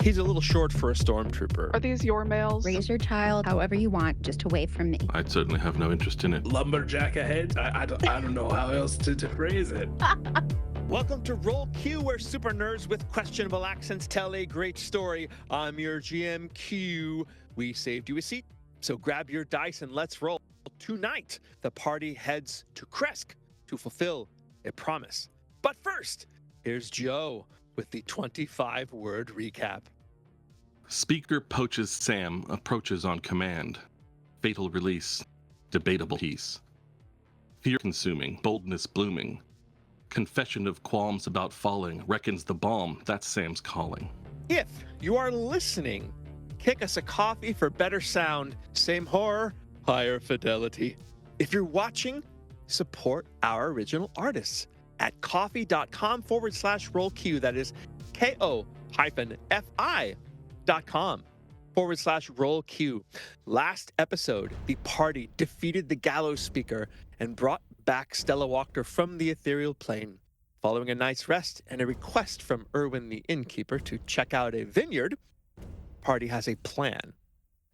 He's a little short for a stormtrooper. Are these your males? Raise your child however you want, just away from me. I'd certainly have no interest in it. Lumberjack ahead? I don't know how else to phrase it. Welcome to RollQ, where super nerds with questionable accents tell a great story. I'm your GM Q. We saved you a seat, so grab your dice and let's roll. Tonight, the party heads to Kresk to fulfill a promise. But first, here's Joe with the 25-word recap. Speaker poaches Sam, approaches on command. Fatal release, debatable peace. Fear-consuming, boldness blooming. Confession of qualms about falling, reckons the balm, that's Sam's calling. If you are listening, kick us a coffee for better sound. Same horror, higher fidelity. If you're watching, support our original artists at coffee.com/rollq. That is ko-fi.com/rollq. Last episode, the party defeated the gallows speaker and brought back Stella Wachter from the ethereal plane. Following a night's rest and a request from Erwin the innkeeper to check out a vineyard, party has a plan.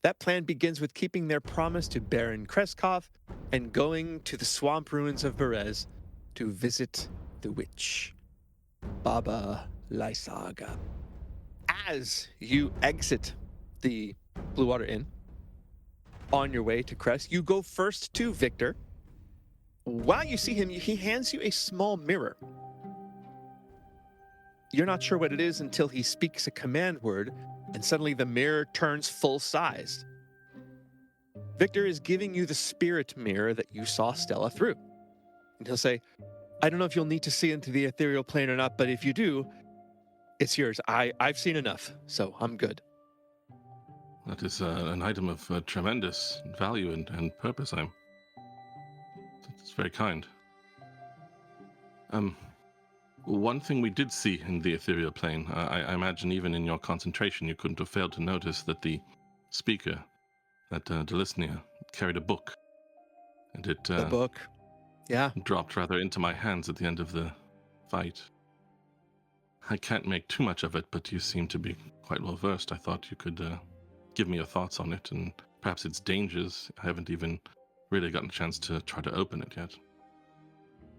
That plan begins with keeping their promise to Baron Kreskov and going to the swamp ruins of Berez to visit the witch, Baba Lysaga. As you exit the Blue Water Inn, on your way to Kresk, you go first to Victor. While you see him, he hands you a small mirror. You're not sure what it is until he speaks a command word, and suddenly the mirror turns full-sized. Victor is giving you the spirit mirror that you saw Stella through. And he'll say, I don't know if you'll need to see into the ethereal plane or not, but if you do, it's yours. I've seen enough, so I'm good. That is an item of tremendous value and purpose. It's very kind. One thing we did see in the ethereal plane, I imagine even in your concentration, you couldn't have failed to notice that the speaker, that Delisnia, carried a book. And it The book. Yeah. dropped rather into my hands at the end of the fight. I can't make too much of it, but you seem to be quite well versed. I thought you could give me your thoughts on it and perhaps its dangers. I haven't even really gotten a chance to try to open it yet.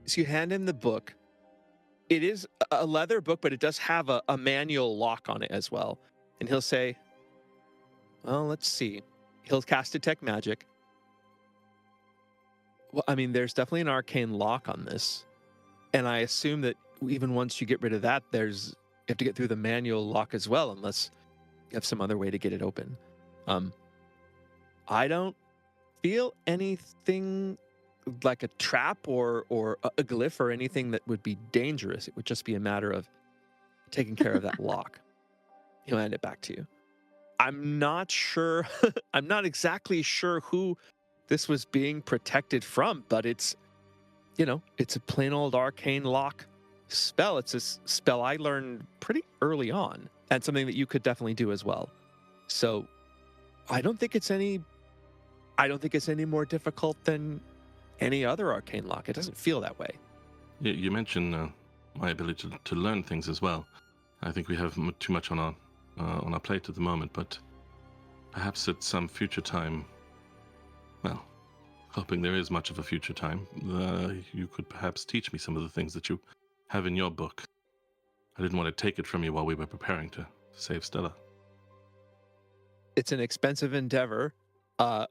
So you hand him the book. It is a leather book, but it does have a manual lock on it as well. And he'll say, well, let's see. He'll cast Detect Magic. Well, I mean, there's definitely an arcane lock on this. And I assume that even once you get rid of that, you have to get through the manual lock as well, unless you have some other way to get it open. I don't feel anything like a trap or a glyph or anything that would be dangerous. It would just be a matter of taking care of that lock. He'll hand it back to you. I'm not sure. I'm not exactly sure who this was being protected from, but it's a plain old arcane lock spell. It's a spell I learned pretty early on, and something that you could definitely do as well. So I don't think it's any more difficult than any other arcane lock. It doesn't feel that way. You mentioned my ability to learn things as well. I think we have too much on our plate at the moment, but perhaps at some future time, well, hoping there is much of a future time, you could perhaps teach me some of the things that you have in your book. I didn't want to take it from you while we were preparing to save Stella. It's an expensive endeavor. Our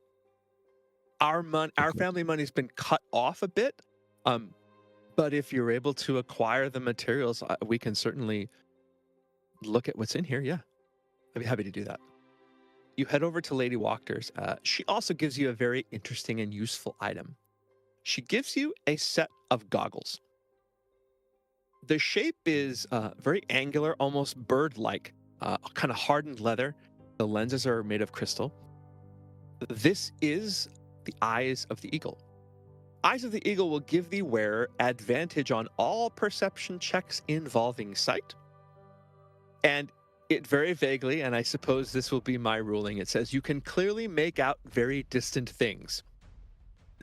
family money's been cut off a bit, but if you're able to acquire the materials, we can certainly look at what's in here. Yeah, I'd be happy to do that. You head over to Lady Wachter's. She also gives you a very interesting and useful item. She gives you a set of goggles. The shape is very angular, almost bird-like, kind of hardened leather. The lenses are made of crystal. This is the Eyes of the Eagle. Eyes of the Eagle will give the wearer advantage on all perception checks involving sight. And it very vaguely, and I suppose this will be my ruling, it says you can clearly make out very distant things.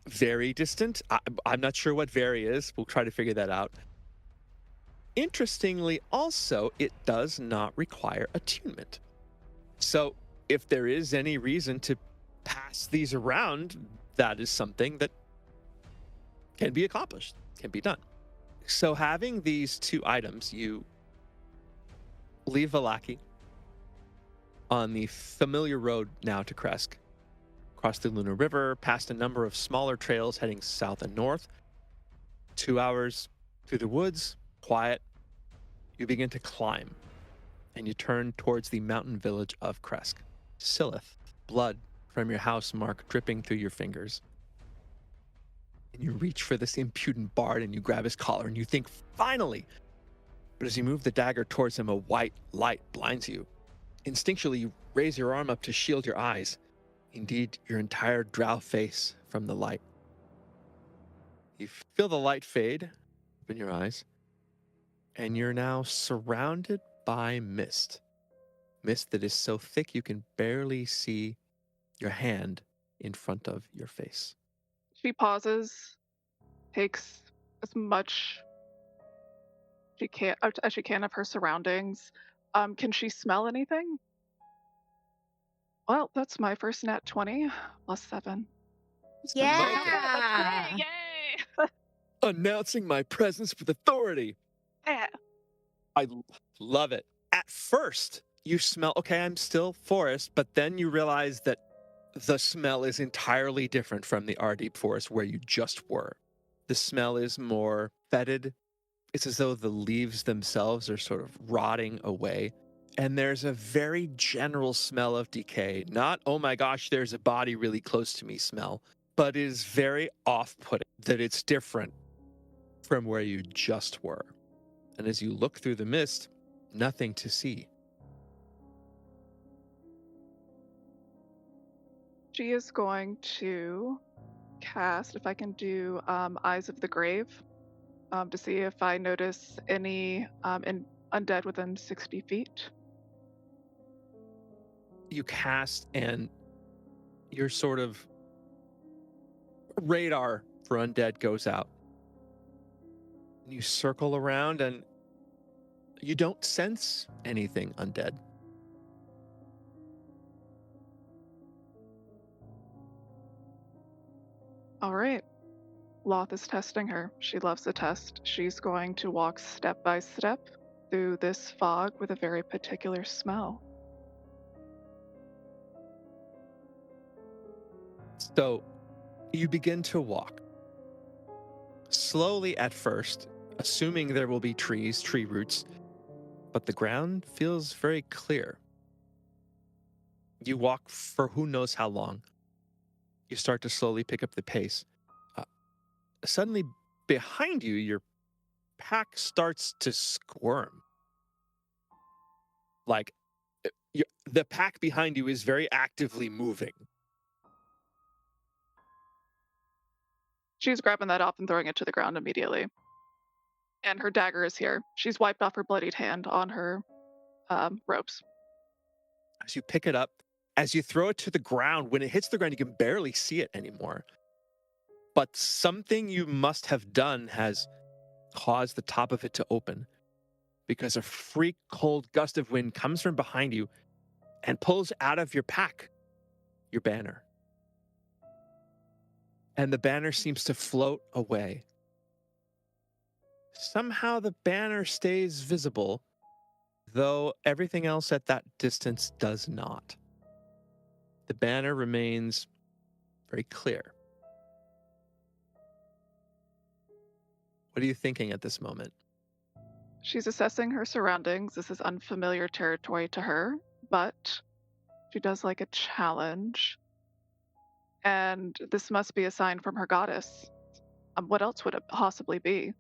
Very distant? I'm not sure what very is. We'll try to figure that out. Interestingly, also, it does not require attunement. So if there is any reason to pass these around, that is something that can be accomplished, can be done. So having these two items, you leave Valaki on the familiar road now to Kresk, cross the Lunar River, past a number of smaller trails heading south and north. 2 hours through the woods, quiet. You begin to climb, and you turn towards the mountain village of Kresk. Silith, blood from your house mark dripping through your fingers. And you reach for this impudent bard and you grab his collar and you think, finally! But as you move the dagger towards him, a white light blinds you. Instinctually, you raise your arm up to shield your eyes. Indeed, your entire drow face from the light. You feel the light fade, open your eyes, and you're now surrounded by mist. Mist that is so thick you can barely see your hand in front of your face. She pauses, takes as much as she can of her surroundings. Can she smell anything? Well, that's my first nat 20 plus 7. Yeah. That's great. Yay! Announcing my presence with authority. Yeah. I love it. At first, you smell, okay, I'm still forest, but then you realize that the smell is entirely different from the Ardeep forest where you just were. The smell is more fetid. It's as though the leaves themselves are sort of rotting away. And there's a very general smell of decay. Not, oh my gosh, there's a body really close to me smell, but it is very off-putting that it's different from where you just were. And as you look through the mist, nothing to see. She is going to cast, if I can do Eyes of the Grave, to see if I notice any undead within 60 feet. You cast and your sort of radar for undead goes out. And you circle around and you don't sense anything undead. All right. Loth is testing her. She loves the test. She's going to walk step by step through this fog with a very particular smell. So you begin to walk. Slowly at first, assuming there will be trees, tree roots, but the ground feels very clear. You walk for who knows how long. You start to slowly pick up the pace. Suddenly, behind you, your pack starts to squirm. Like, the pack behind you is very actively moving. She's grabbing that up and throwing it to the ground immediately. And her dagger is here. She's wiped off her bloodied hand on her ropes. As you pick it up, as you throw it to the ground, when it hits the ground, you can barely see it anymore. But something you must have done has caused the top of it to open, because a freak cold gust of wind comes from behind you and pulls out of your pack your banner. And the banner seems to float away. Somehow the banner stays visible, though everything else at that distance does not. The banner remains very clear. What are you thinking at this moment? She's assessing her surroundings. This is unfamiliar territory to her, but she does like a challenge. And this must be a sign from her goddess. What else would it possibly be?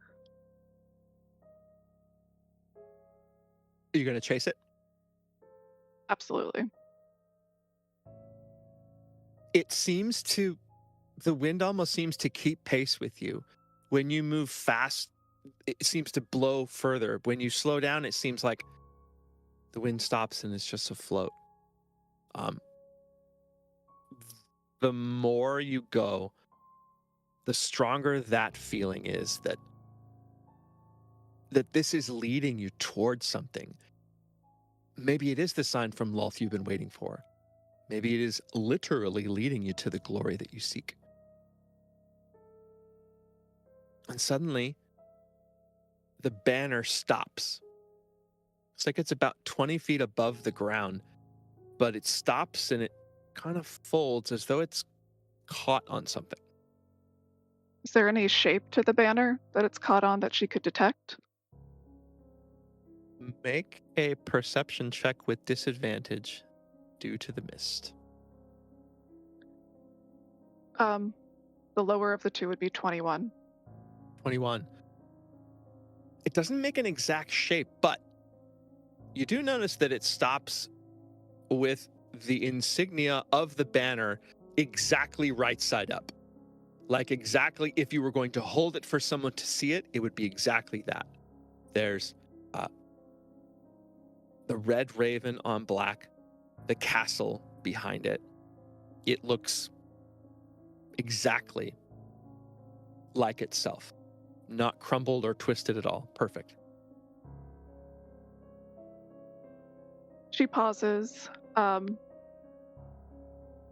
Are you going to chase it? Absolutely. The wind almost seems to keep pace with you. When you move fast, it seems to blow further. When you slow down, it seems like the wind stops and it's just afloat. The more you go, the stronger that feeling is that this is leading you towards something. Maybe it is the sign from LOLTH you've been waiting for. Maybe it is literally leading you to the glory that you seek. And suddenly, the banner stops. It's like it's about 20 feet above the ground, but it stops and it kind of folds as though it's caught on something. Is there any shape to the banner that it's caught on that she could detect? Make a perception check with disadvantage due to the mist. The lower of the two would be 21. 21. It doesn't make an exact shape, but you do notice that it stops with the insignia of the banner exactly right side up. Like exactly if you were going to hold it for someone to see it, it would be exactly that. There's the red raven on black, the castle behind it. It looks exactly like itself, not crumbled or twisted at all. Perfect. She pauses, and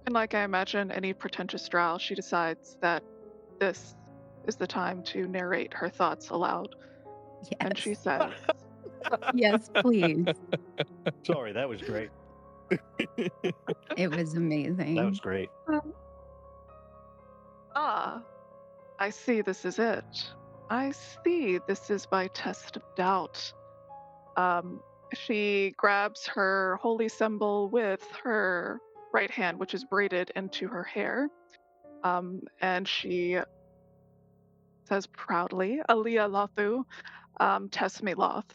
like I imagine any pretentious drow, she decides that this is the time to narrate her thoughts aloud. And she Yes. says, Yes, please. Sorry, that was great. It was amazing. That was great. I see this is it. I see this is my test of doubt. She grabs her holy symbol with her right hand, which is braided into her hair, and she says proudly, Aliyah Lothu, test me Loth.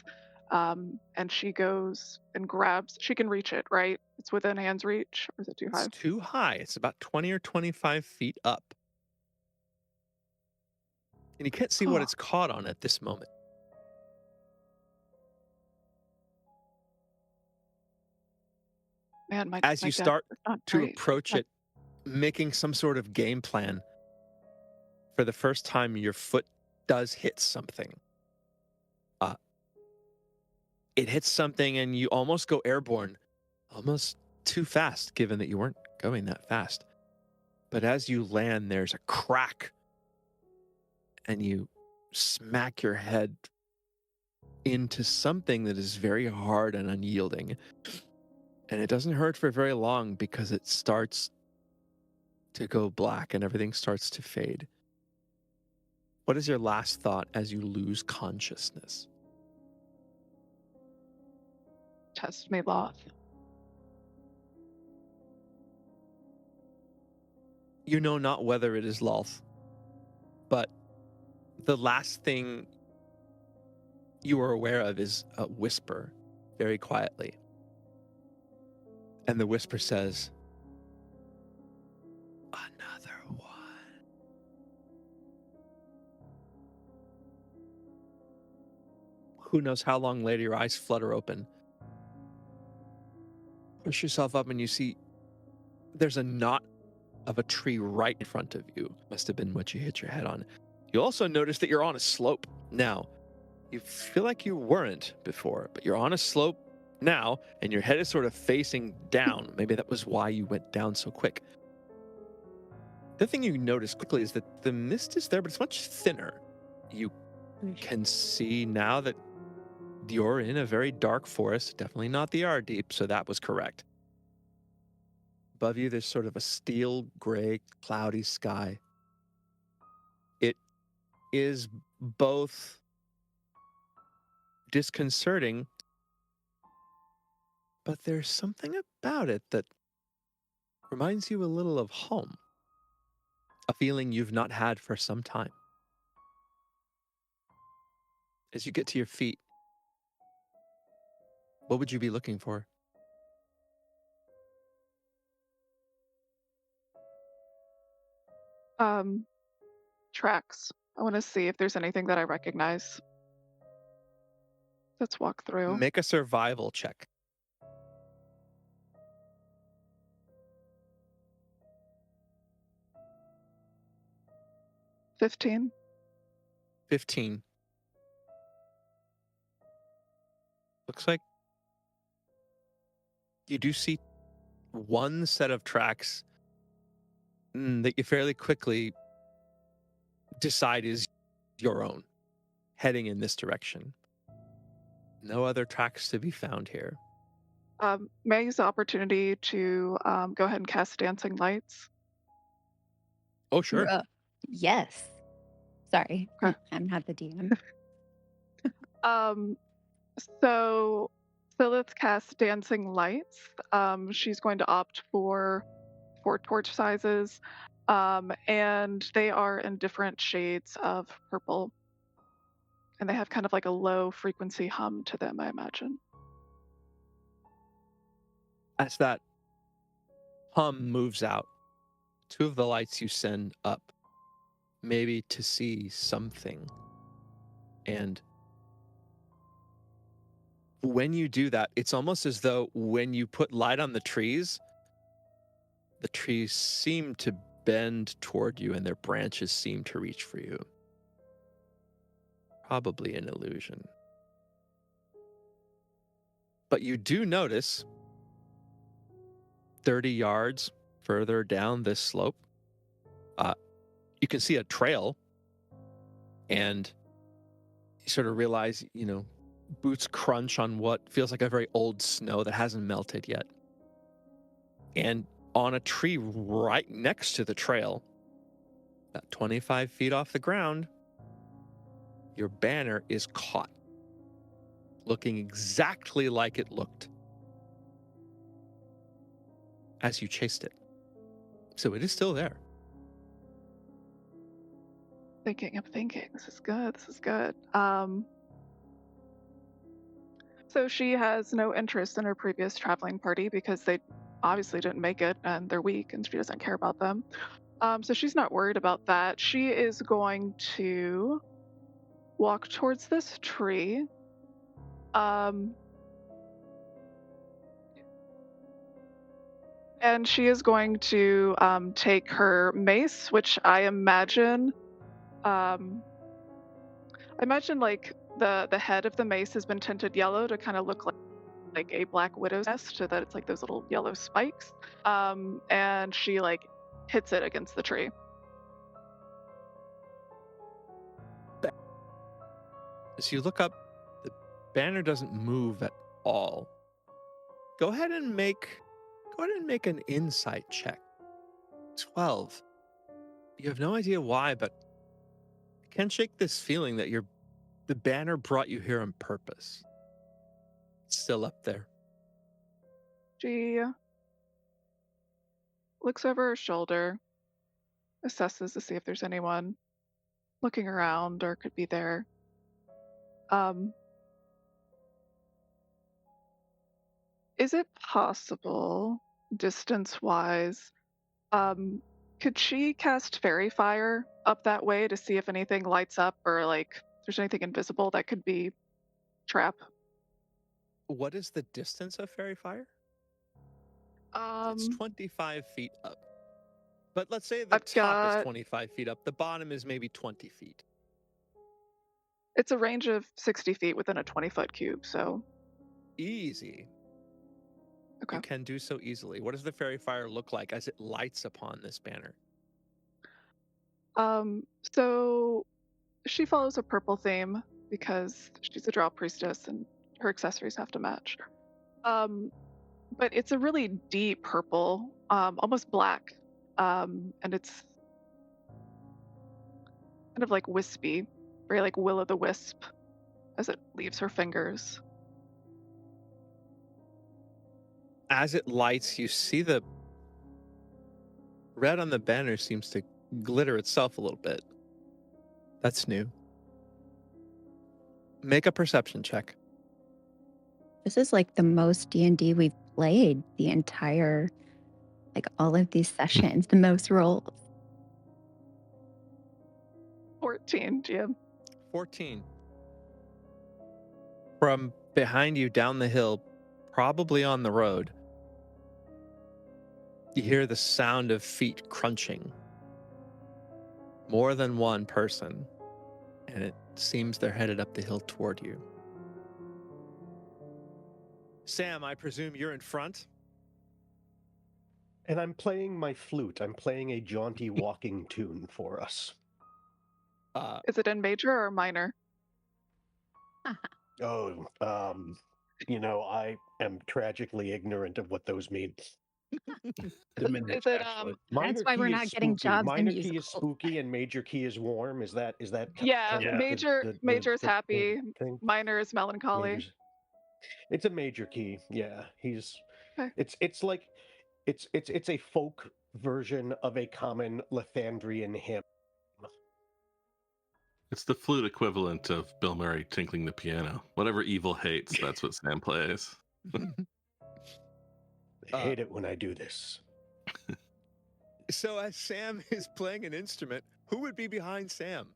And she goes and grabs, she can reach it, right? It's within hand's reach, or is it too high? It's too high. It's about 20 or 25 feet up. And you can't see what Oh. it's caught on at this moment. Man, my As my you deck start is not to great. approach it, making some sort of game plan, for the first time, your foot does hit something. It hits something and you almost go airborne, almost too fast, given that you weren't going that fast. But as you land, there's a crack and you smack your head into something that is very hard and unyielding. And it doesn't hurt for very long because it starts to go black and everything starts to fade. What is your last thought as you lose consciousness? Test me Loth. You know not whether it is LOLTH, but the last thing you are aware of is a whisper, very quietly. And the whisper says, another one. Who knows how long later your eyes flutter open. Push yourself up and you see there's a knot of a tree right in front of you. Must have been what you hit your head on. You also notice that you're on a slope now. You feel like you weren't before, but you're on a slope now and your head is sort of facing down. Maybe that was why you went down so quick. The thing you notice quickly is that the mist is there, but it's much thinner. You can see now that you're in a very dark forest, definitely not the Ardeep, so that was correct. Above you, there's sort of a steel gray, cloudy sky. It is both disconcerting, but there's something about it that reminds you a little of home, a feeling you've not had for some time. As you get to your feet, what would you be looking for? Tracks. I want to see if there's anything that I recognize. Let's walk through. Make a survival check. 15. 15. Looks like You do see one set of tracks that you fairly quickly decide is your own, heading in this direction. No other tracks to be found here. May I use the opportunity to go ahead and cast Dancing Lights? Oh, sure. Yes. Sorry, Okay. I'm not the DM. So let's cast Dancing Lights. She's going to opt for 4 torch sizes, and they are in different shades of purple. And they have kind of like a low frequency hum to them, I imagine. As that hum moves out, 2 of the lights you send up, maybe to see something. And when you do that, it's almost as though when you put light on the trees seem to bend toward you and their branches seem to reach for you. Probably an illusion. But you do notice 30 yards further down this slope, you can see a trail, and you sort of realize, boots crunch on what feels like a very old snow that hasn't melted yet. And on a tree right next to the trail, about 25 feet off the ground, your banner is caught, looking exactly like it looked as you chased it. So it is still there. I'm thinking. This is good. So she has no interest in her previous traveling party because they obviously didn't make it and they're weak and she doesn't care about them. So she's not worried about that. She is going to walk towards this tree. And she is going to take her mace, which I imagine like the head of the mace has been tinted yellow to kind of look like a black widow's nest, so that it's like those little yellow spikes. And she like hits it against the tree. As you look up, the banner doesn't move at all. Go ahead and make an insight check. 12. You have no idea why, but you can't shake this feeling that the banner brought you here on purpose. It's still up there. She looks over her shoulder, assesses to see if there's anyone looking around or could be there. Is it possible, distance-wise, could she cast Fairy Fire up that way to see if anything lights up or like there's anything invisible that could be trap? What is the distance of fairy fire? It's 25 feet up. But let's say the top is 25 feet up. The bottom is maybe 20 feet. It's a range of 60 feet within a 20-foot cube, so... Easy. Okay. You can do so easily. What does the fairy fire look like as it lights upon this banner? So she follows a purple theme because she's a drow priestess and her accessories have to match. But it's a really deep purple, almost black, and it's kind of like wispy, very like will-o'-the-wisp as it leaves her fingers. As it lights, you see the red on the banner seems to glitter itself a little bit. That's new. Make a perception check. This is like the most D&D we've played the entire, like all of these sessions, the most rolls. 14, GM. 14. From behind you down the hill, probably on the road, you hear the sound of feet crunching. More than one person, and it seems they're headed up the hill toward you. Sam, I presume you're in front? And I'm playing my flute. I'm playing a jaunty walking tune for us. Is it in major or minor? Oh, I am tragically ignorant of what those mean. Diminished, Is it actually. Minor why key we're is not getting spooky. jobs in Minor key is musicals. spooky, and major key is warm. Is that Yeah, kind of major major's the happy, thing? minor is melancholy. Major's, it's a major key. Yeah, Okay. it's like it's a folk version of a common Lathandrian hymn. It's the flute equivalent of Bill Murray tinkling the piano. Whatever evil hates, that's what Sam plays. I hate it when I do this. So as Sam is playing an instrument, who would be behind Sam?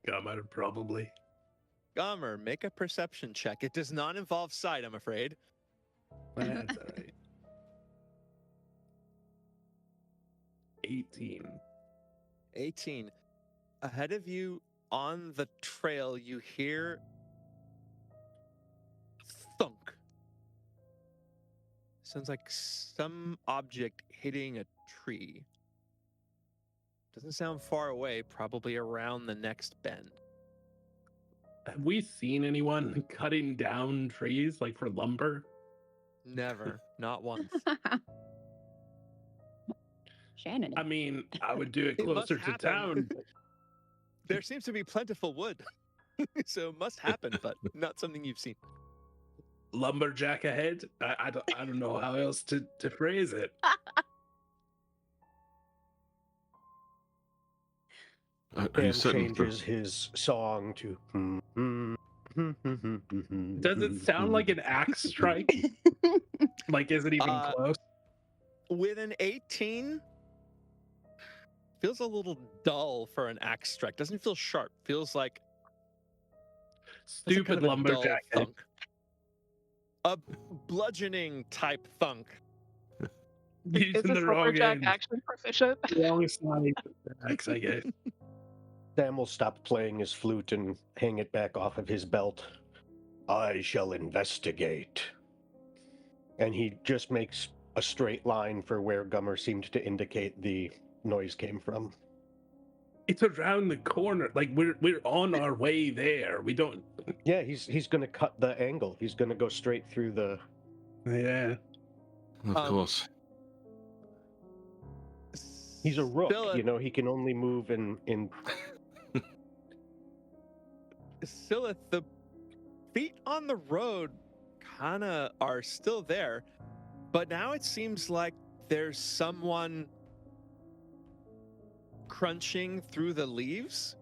Gummer, probably. Gomer, make a perception check. It does not involve sight, I'm afraid. That's all right. 18. 18. Ahead of you on the trail, you hear thunk. Sounds like some object hitting a tree. Doesn't sound far away, probably around the next bend. Have we seen anyone cutting down trees like for lumber? Never, not once. Shannon. I mean, I would do it It must closer to happen. town. There seems to be plentiful wood, so it must happen, but not something you've seen. Lumberjack ahead. I don't know how else to phrase it. Are Sam you certain? changes his song to. Does it sound like an axe strike? Like, is it even close? With an 18, feels a little dull for an axe strike. Doesn't feel sharp. Feels like it's a Stupid kind of a dull lumberjack. thunk. A bludgeoning type thunk. Is Using this the wrong lumberjack end. actually proficient? Wrong side of the axe, I guess. Sam will stop playing his flute and hang it back off of his belt. I shall investigate. And he just makes a straight line for where Gummer seemed to indicate the noise came from. It's around the corner. Like we're on our way there. We don't. Yeah, he's going to cut the angle. He's going to go straight through the. Yeah. Of course. He's a rook, Scylla, he can only move in. Scylla, the feet on the road kind of are still there, but now it seems like there's someone crunching through the leaves,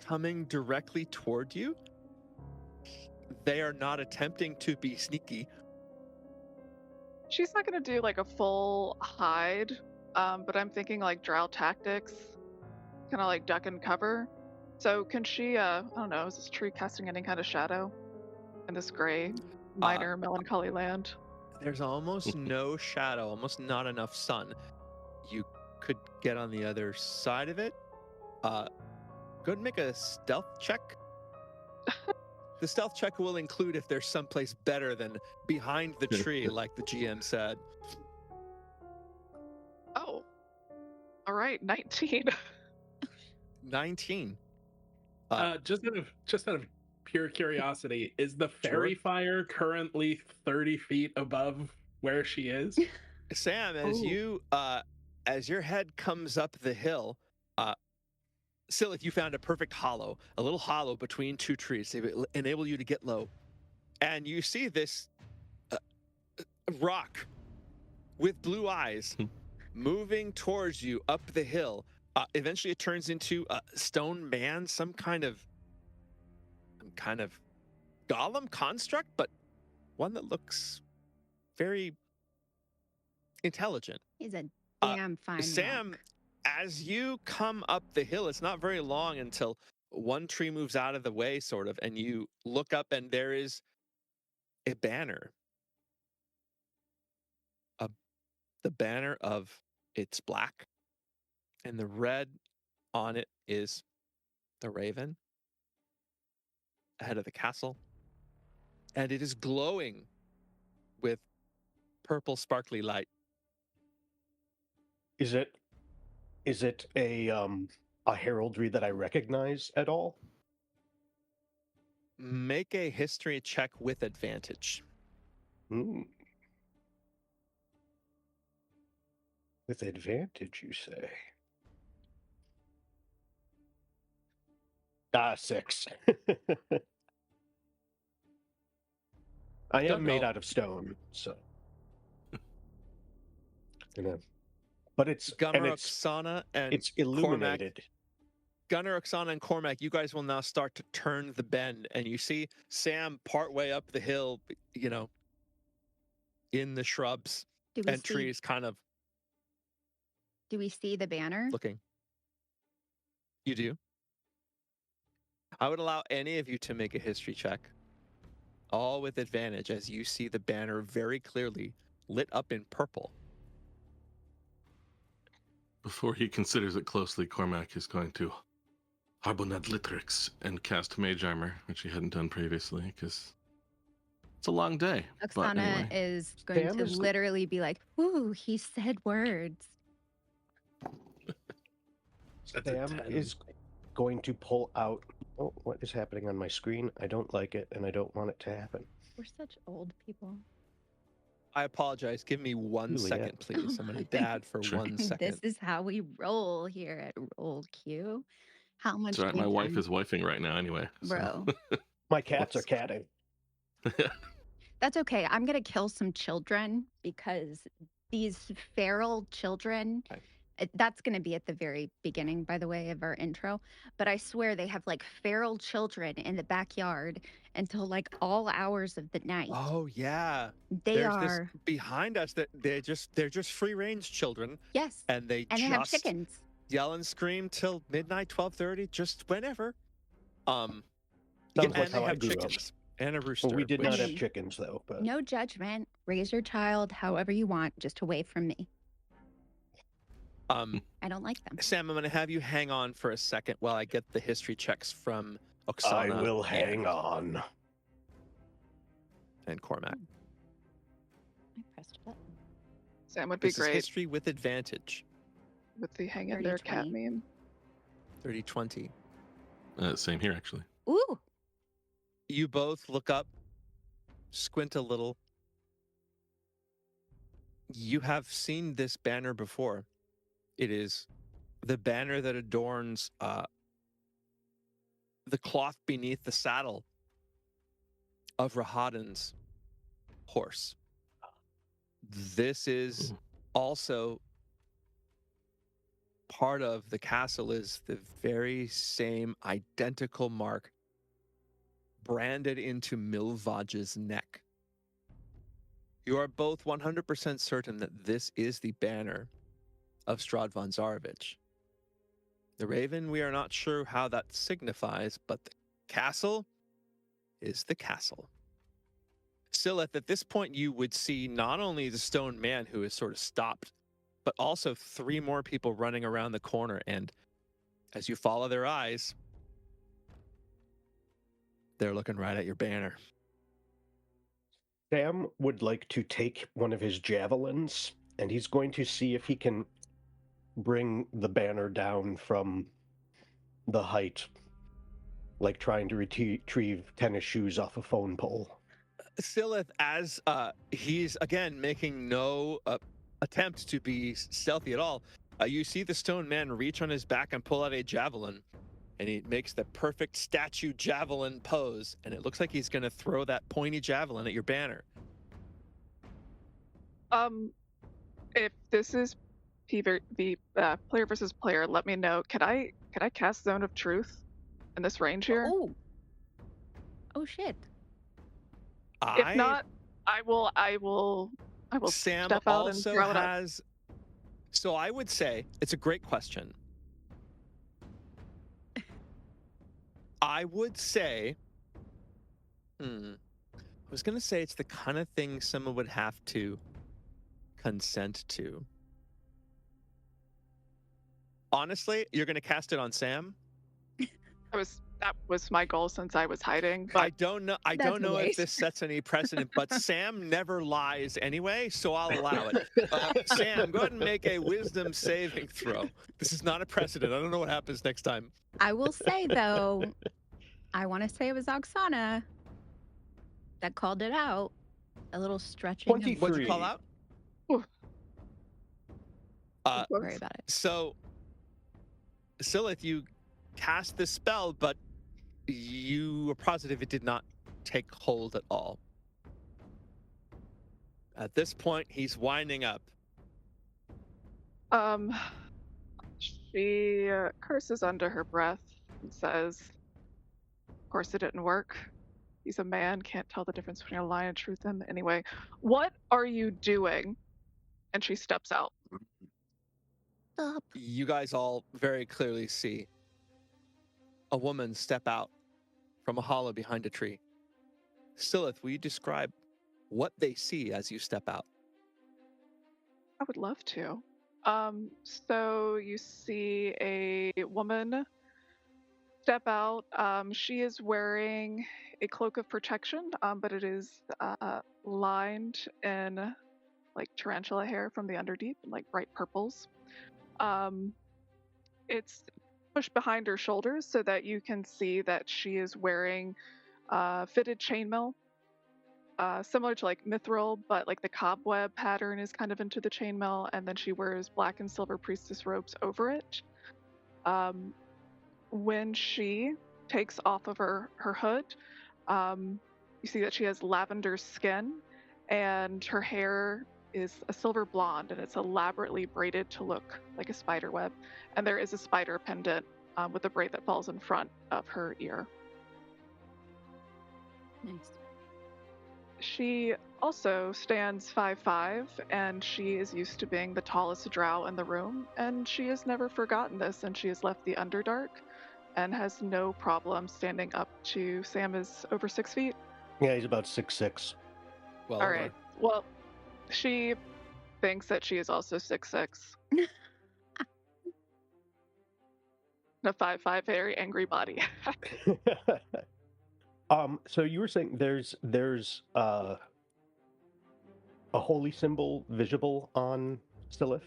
coming directly toward you. They are not attempting to be sneaky. She's not gonna do like a full hide, but I'm thinking like drow tactics, kind of like duck and cover. So can she? I don't know. Is this tree casting any kind of shadow in this gray, minor melancholy land? There's almost no shadow, almost not enough sun. You could get on the other side of it. Go ahead and make a stealth check. The stealth check will include if there's someplace better than behind the tree, like the GM said. Oh, all right, 19. 19. Just out of pure curiosity, is the fairy fire currently 30 feet above where she is? Sam, as your head comes up the hill, Scylla, you found a perfect hollow, a little hollow between two trees to enable you to get low. And you see this rock with blue eyes moving towards you up the hill. Eventually it turns into a stone man, some kind of golem construct, but one that looks very intelligent. He's a damn fine Sam, rock. as you come up the hill, it's not very long until one tree moves out of the way, sort of, and you look up and there is a banner. The banner of it's black, and the red on it is the raven ahead of the castle. And it is glowing with purple sparkly light. Is it a heraldry that I recognize at all? Make a history check with advantage. With advantage, you say? 6. I am Don't made know. out of stone, so but it's Gunnar, and it's Oksana, and it's Cormac. illuminated. Gunnar, Oksana, and Cormac, you guys will now start to turn the bend, and you see Sam partway up the hill, in the shrubs and trees, kind of Do we see the banner? looking. You do? I would allow any of you to make a history check, all with advantage, as you see the banner very clearly lit up in purple. Before he considers it closely, Cormac is going to Harbonadlitrix and cast Mage Armor, which he hadn't done previously, because it's a long day. Oksana anyway. is going to literally be like, "Ooh, he said words." Sam is going to pull out. Oh, what is happening on my screen? I don't like it, and I don't want it to happen. We're such old people. I apologize. Give me 1 second, please. I'm going to dad for 1 second. This is how we roll here at RollQ. How much? That's right. My wife is wifing right now, anyway. Bro. So. My cats are catting. That's okay. I'm going to kill some children because these feral children, that's going to be at the very beginning, by the way, of our intro. But I swear they have like feral children in the backyard until like all hours of the night. Oh, yeah. There's this behind us that they're just free range children. Yes. And they have chickens. Yell and scream till midnight, 12:30, just whenever. Sounds like how I grew chickens. Up. And a rooster. Well, we did not have chickens, though. But... No judgment. Raise your child however you want, just away from me. I don't like them. Sam, I'm going to have you hang on for a second while I get the history checks from Oksana. I will hang on. And Cormac. I pressed a button. Sam would be this great. Is history with advantage. With the hang in there cat meme. 30-20. Same here, actually. Ooh. You both look up, squint a little. You have seen this banner before. It is the banner that adorns the cloth beneath the saddle of Rahadan's horse. This is also part of the castle, is the very same identical mark branded into Milvaj's neck. You are both 100% certain that this is the banner of STRAHD von Zarovich. The raven, we are not sure how that signifies, but the castle is the castle. Silith, at this point, you would see not only the stone man who is sort of stopped, but also 3 more people running around the corner. And as you follow their eyes, they're looking right at your banner. Sam would like to take one of his javelins, and he's going to see if he can bring the banner down from the height, like trying to retrieve tennis shoes off a phone pole. Silith, as he's, again, making no attempt to be stealthy at all, you see the stone man reach on his back and pull out a javelin. And he makes the perfect statue javelin pose, and it looks like he's going to throw that pointy javelin at your banner. If this is player versus player, let me know. Can I cast Zone of Truth in this range here? Oh shit! If not, I will. Sam step out also and throw it has. So I would say it's a great question. I would say, I was going to say it's the kind of thing someone would have to consent to. Honestly, you're going to cast it on Sam? I was That was my goal since I was hiding, I but don't know. I That's don't a know if waste. this sets any precedent, but Sam never lies anyway, so I'll allow it. Sam, go ahead and make a wisdom saving throw. This is not a precedent. I don't know what happens next time. I will say though, I want to say it was Oksana that called it out. A little stretching. 23. What'd you call out? Ooh. Uh, Don't worry about it. so, Silith, you cast this spell, but you are positive it did not take hold at all. At this point, he's winding up. She curses under her breath and says, "Of course it didn't work. He's a man, can't tell the difference between a lie and truth in him. Anyway, what are you doing?" And she steps out. Stop. You guys all very clearly see a woman step out from a hollow behind a tree. Silith, will you describe what they see as you step out? I would love to. So you see a woman step out. She is wearing a cloak of protection, but it is lined in like tarantula hair from the underdeep, like bright purples. It's pushed behind her shoulders so that you can see that she is wearing fitted chainmail, similar to like mithril, but like the cobweb pattern is kind of into the chainmail, and then she wears black and silver priestess robes over it. When she takes off of her hood, you see that she has lavender skin, and her hair is a silver blonde, and it's elaborately braided to look like a spider web. And there is a spider pendant with a braid that falls in front of her ear. Nice. She also stands 5'5", and she is used to being the tallest drow in the room, and she has never forgotten this, and she has left the Underdark and has no problem standing up to Sam is over 6 feet. Yeah, he's about 6'6". Well, All right. Well, she thinks that she is also 6'6". A 5'5", very angry body. So you were saying there's a holy symbol visible on Silith?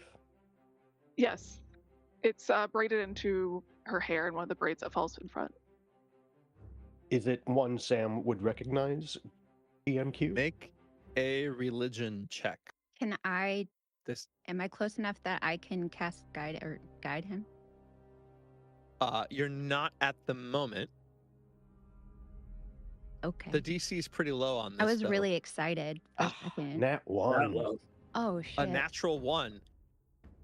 Yes. It's braided into her hair in one of the braids that falls in front. Is it one Sam would recognize? EMQ? make a religion check. Can I? This Am I close enough that I can cast guide him? you're not at the moment. Okay. The DC is pretty low on this. I was though. really excited for a second. Nat 1. Oh shit. A natural one.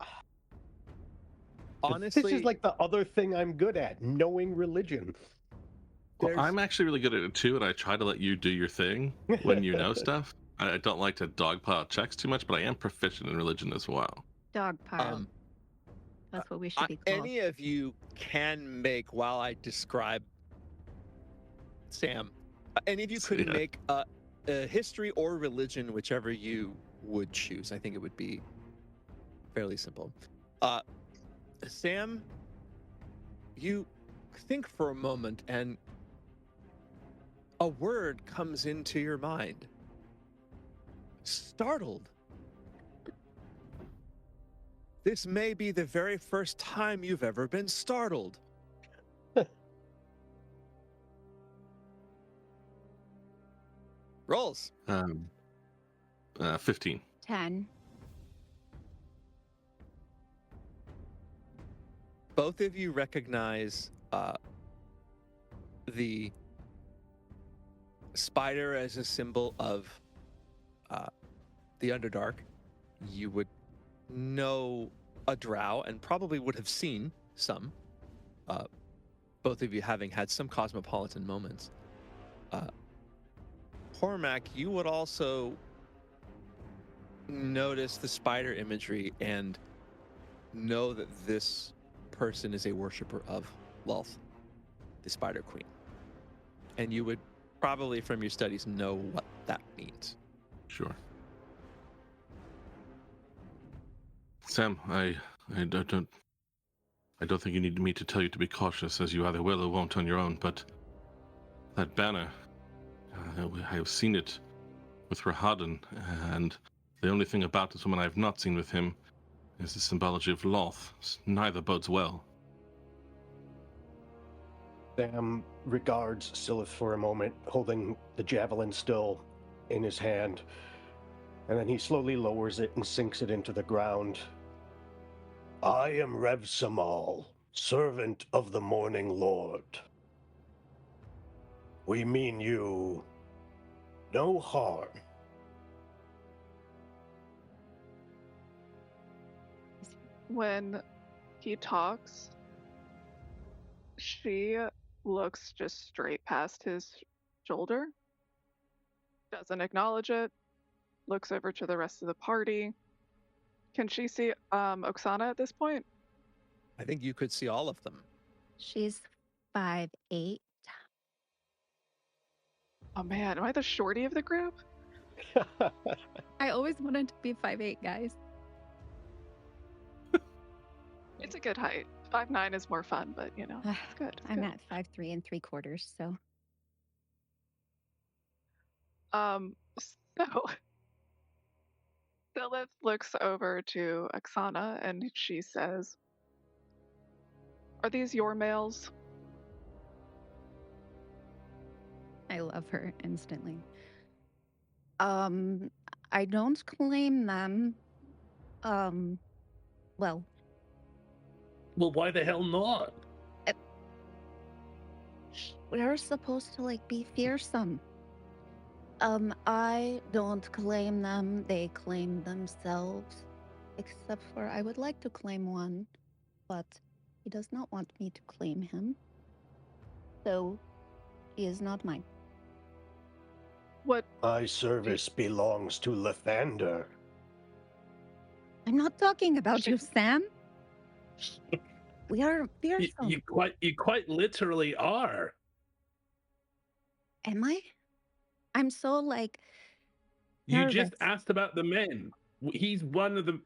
This Honestly, is like the other thing I'm good at, knowing religion. Well, there's- I'm actually really good at it too, and I try to let you do your thing when you know stuff. I don't like to dogpile checks too much, but I am proficient in religion as well. Dog pile. That's what we should be called. any of you can make, while I describe Sam, any of you could Yeah. make a history or religion, whichever you would choose. I think it would be fairly simple. Sam, you think for a moment and a word comes into your mind. Startled. This may be the very first time you've ever been startled. Rolls. 15. 10. Both of you recognize the spider as a symbol of the Underdark. You would know a drow and probably would have seen some. Both of you having had some cosmopolitan moments. Cormac, you would also notice the spider imagery and know that this person is a worshiper of Lolth, the Spider Queen. And you would probably, from your studies, know what that means. Sure. Sam, I don't I don't think you need me to tell you to be cautious, as you either will or won't on your own, but that banner, I have seen it with Rahadan, and the only thing about this woman I have not seen with him is the symbology of Loth. Neither bodes well. Sam regards Silith for a moment, holding the javelin still in his hand, and then he slowly lowers it and sinks it into the ground. I am Revsamal, servant of the Morning Lord. We mean you no harm. When he talks, she looks just straight past his shoulder, doesn't acknowledge it, looks over to the rest of the party. Can she see Oksana at this point? I think you could see all of them. She's 5'8". Oh man, am I the shorty of the group? I always wanted to be 5'8", guys. It's a good height. 5'9" is more fun, but you know, it's good. It's I'm good. at 5'3 3/4", so. So Lilith looks over to Oksana and she says, "Are these your males?" I love her instantly. I don't claim them. Well, Well, why the hell not? we're supposed to like be fearsome. I don't claim them. They claim themselves. Except for I would like to claim one, but he does not want me to claim him. So he is not mine. What? My service belongs to Lathander. I'm not talking about you, Sam. We are fearsome. You quite literally are. Am I? I'm so like. You nervous. just asked about the men. He's one of the.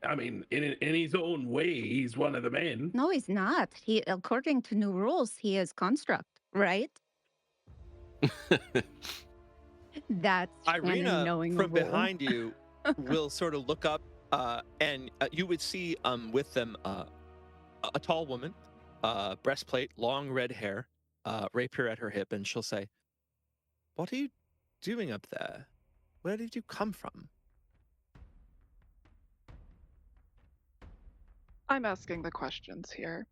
I mean, in his own way, he's one of the men. No, he's not. He, according to new rules, he is construct, right? That's Irina, knowing from a rule. behind you, will sort of look up, and you would see with them a tall woman, breastplate, long red hair, rapier at her hip, and she'll say, "What are you doing up there? Where did you come from?" I'm asking the questions here.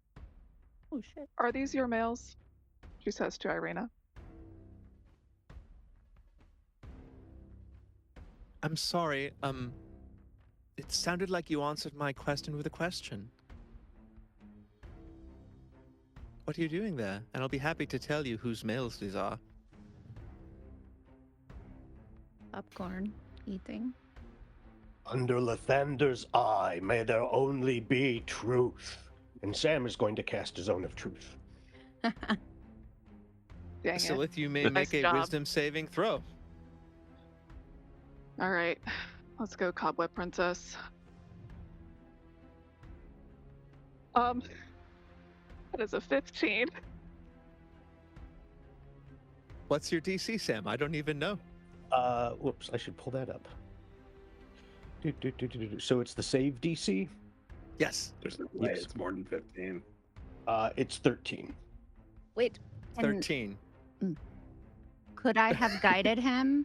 Oh shit! Are these your males? She says to Irina. I'm sorry. It sounded like you answered my question with a question. What are you doing there? And I'll be happy to tell you whose males these are. Popcorn eating. Under Lathander's eye, may there only be truth. And Sam is going to cast a zone of truth. Dang it. Silith, you may Nice make a job. wisdom saving throw. All right, let's go, Cobweb Princess. That is a 15. What's your DC, Sam? I don't even know. Whoops, I should pull that up. So it's the save DC? Yes. There's no way Yes. it's more than 15. It's 13. Wait. and 13. Could I have guided him?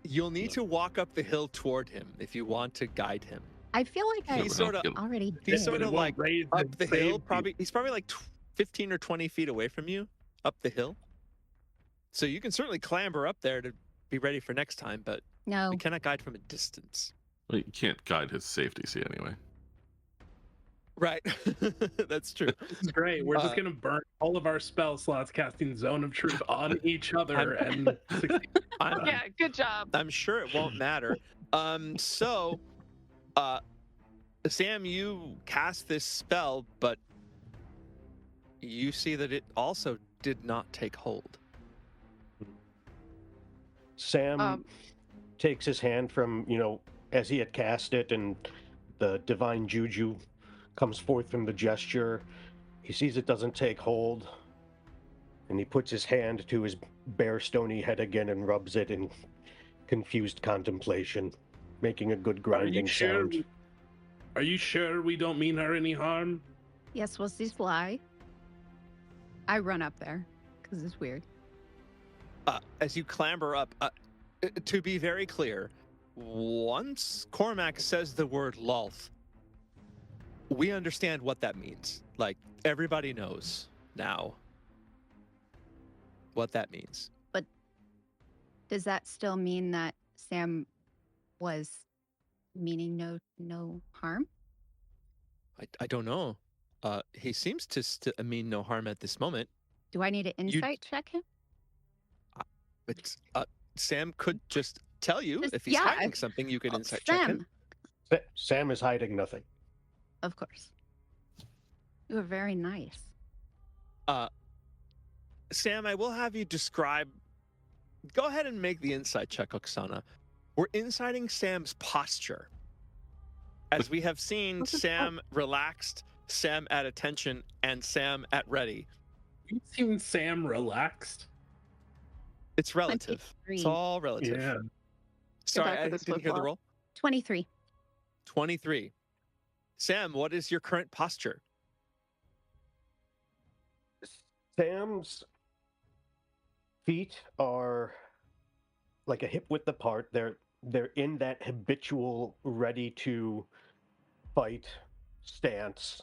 You'll need to walk up the hill toward him if you want to guide him. I feel like I He's sort of already he's did. sort But it of won't like raise up and the hill. save He's probably like 15 or 20 feet away from you, up the hill. So you can certainly clamber up there to be ready for next time, but No. we cannot guide from a distance. Well, you can't guide his safe DC anyway. Right. That's true. This is great. We're just gonna burn all of our spell slots casting Zone of Truth on each other and succeed. Yeah, good job. I'm sure it won't matter. So, Sam, you cast this spell, but you see that it also did not take hold. Sam takes his hand from, as he had cast it, and the divine juju comes forth from the gesture. He sees it doesn't take hold, and he puts his hand to his bare stony head again and rubs it in confused contemplation, making a good grinding sound. Are you sure we don't mean her any harm? Yes, was this lie? I run up there because it's weird. As you clamber up, to be very clear, once Cormac says the word LOLTH, we understand what that means. Like, everybody knows now what that means. But does that still mean that Sam was meaning no harm? I don't know. He seems to mean no harm at this moment. Do I need to insight check him? But Sam could just tell you if he's yeah, hiding something. You could insight check him. Sam is hiding nothing. Of course. You are very nice. Sam, I will have you describe. Go ahead and make the insight check, Oksana. We're inciting Sam's posture. As we have seen Sam relaxed, Sam at attention, and Sam at ready. You've seen Sam relaxed? It's relative. 23. It's all relative. Yeah. Sorry, back to I this didn't hear the flip-flop. roll. 23. 23. Sam, what is your current posture? Sam's feet are like a hip width apart. They're in that habitual ready to fight stance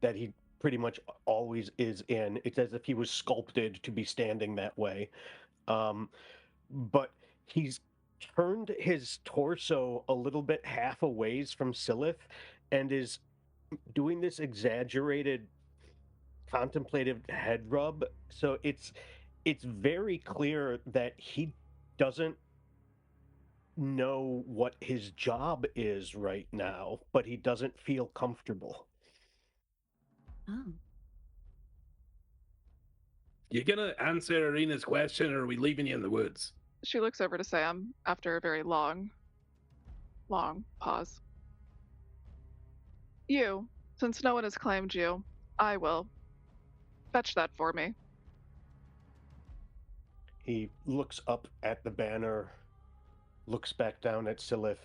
that he pretty much always is in. It's as if he was sculpted to be standing that way. But he's turned his torso a little bit half a ways from Silith and is doing this exaggerated contemplative head rub. So it's very clear that he doesn't know what his job is right now, but he doesn't feel comfortable. Oh. You gonna answer Arena's question, or are we leaving you in the woods? She looks over to Sam after a very long pause. You, since no one has claimed you, I will. Fetch that for me. He looks up at the banner, looks back down at Silith,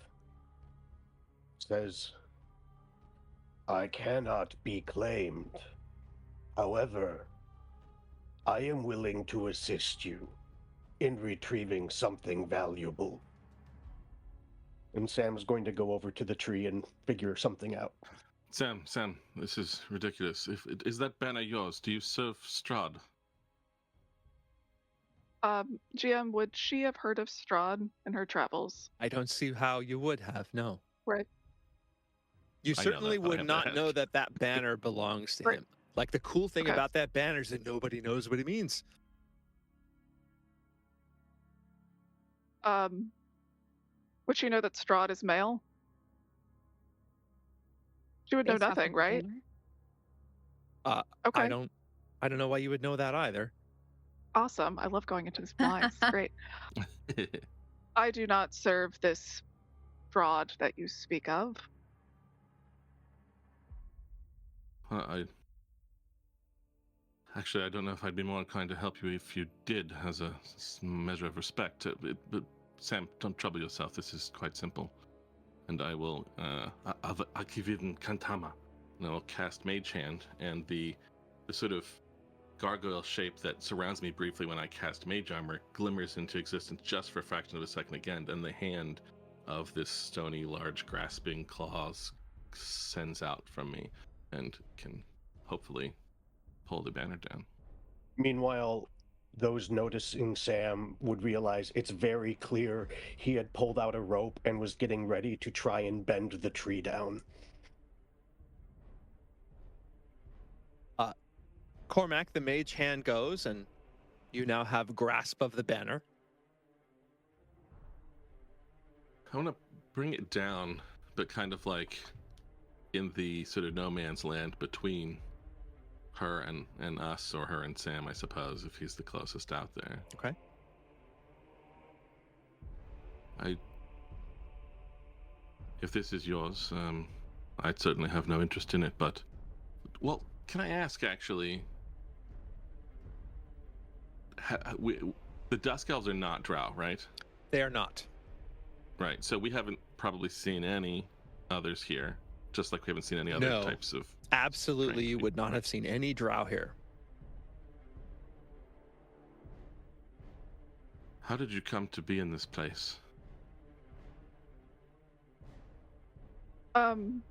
says, I cannot be claimed. However, I am willing to assist you in retrieving something valuable. And Sam's going to go over to the tree and figure something out. Sam, this is ridiculous. Is that banner yours? Do you serve STRAHD? GM, would she have heard of STRAHD in her travels? I don't see how you would have, no. Right. You I know certainly that, but I would have not to know ask. that banner belongs to Right. him. Like, the cool thing Okay. about that banner is that nobody knows what it means. Would she know that STRAHD is male? She would know Based off of nothing, the right? banner? Okay. I don't know why you would know that either. Awesome. I love going into this blind. It's great. I do not serve this fraud that you speak of. I don't know if I'd be more inclined to help you if you did, as a measure of respect. But Sam, don't trouble yourself. This is quite simple, and I will Akivin Kantama, and I will cast Mage Hand, and the sort of gargoyle shape that surrounds me briefly when I cast Mage Armor glimmers into existence just for a fraction of a second again. Then the hand of this stony, large, grasping claws sends out from me, and can hopefully pull the banner down. Meanwhile, those noticing Sam would realize it's very clear he had pulled out a rope and was getting ready to try and bend the tree down. Cormac, the mage hand goes, and you now have grasp of the banner. I want to bring it down, but kind of like in the sort of no man's land between her and us, or her and Sam, I suppose, if he's the closest out there. Okay. If this is yours, I'd certainly have no interest in it, but... Well, can I ask, actually... the Dusk Elves are not drow, right? They are not. Right, so we haven't probably seen any others here, just like we haven't seen any other No. types of... Absolutely, strange you would people. not have seen any drow here. How did you come to be in this place? GM,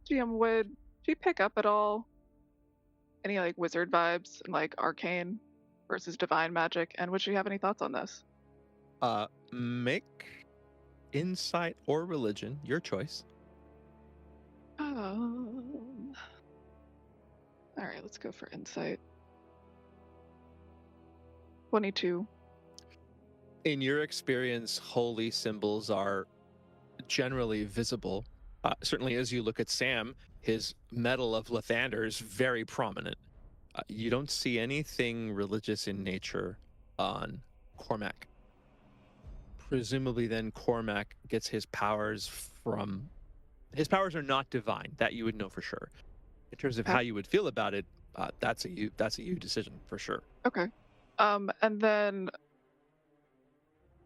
would she pick up at all any like wizard vibes and like arcane versus divine magic? And would she have any thoughts on this? Make insight or religion, your choice. All right, let's go for insight. 22. In your experience, holy symbols are generally visible. Certainly, as you look at Sam, his medal of Lathander is very prominent. You don't see anything religious in nature on Cormac. Presumably, then Cormac gets his powers from. His powers are not divine. That you would know for sure. In terms of Okay. how you would feel about it, that's a you decision for sure. Okay. And then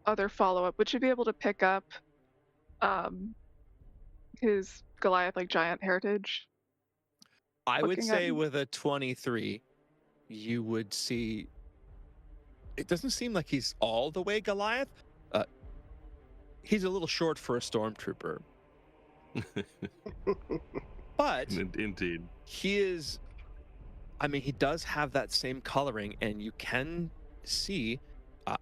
other follow-up. Would you be able to pick up his Goliath like giant heritage? I would Looking at say him. with a 23, you would see. It doesn't seem like he's all the way Goliath. He's a little short for a stormtrooper, but Indeed. he is. I mean, he does have that same coloring, and you can see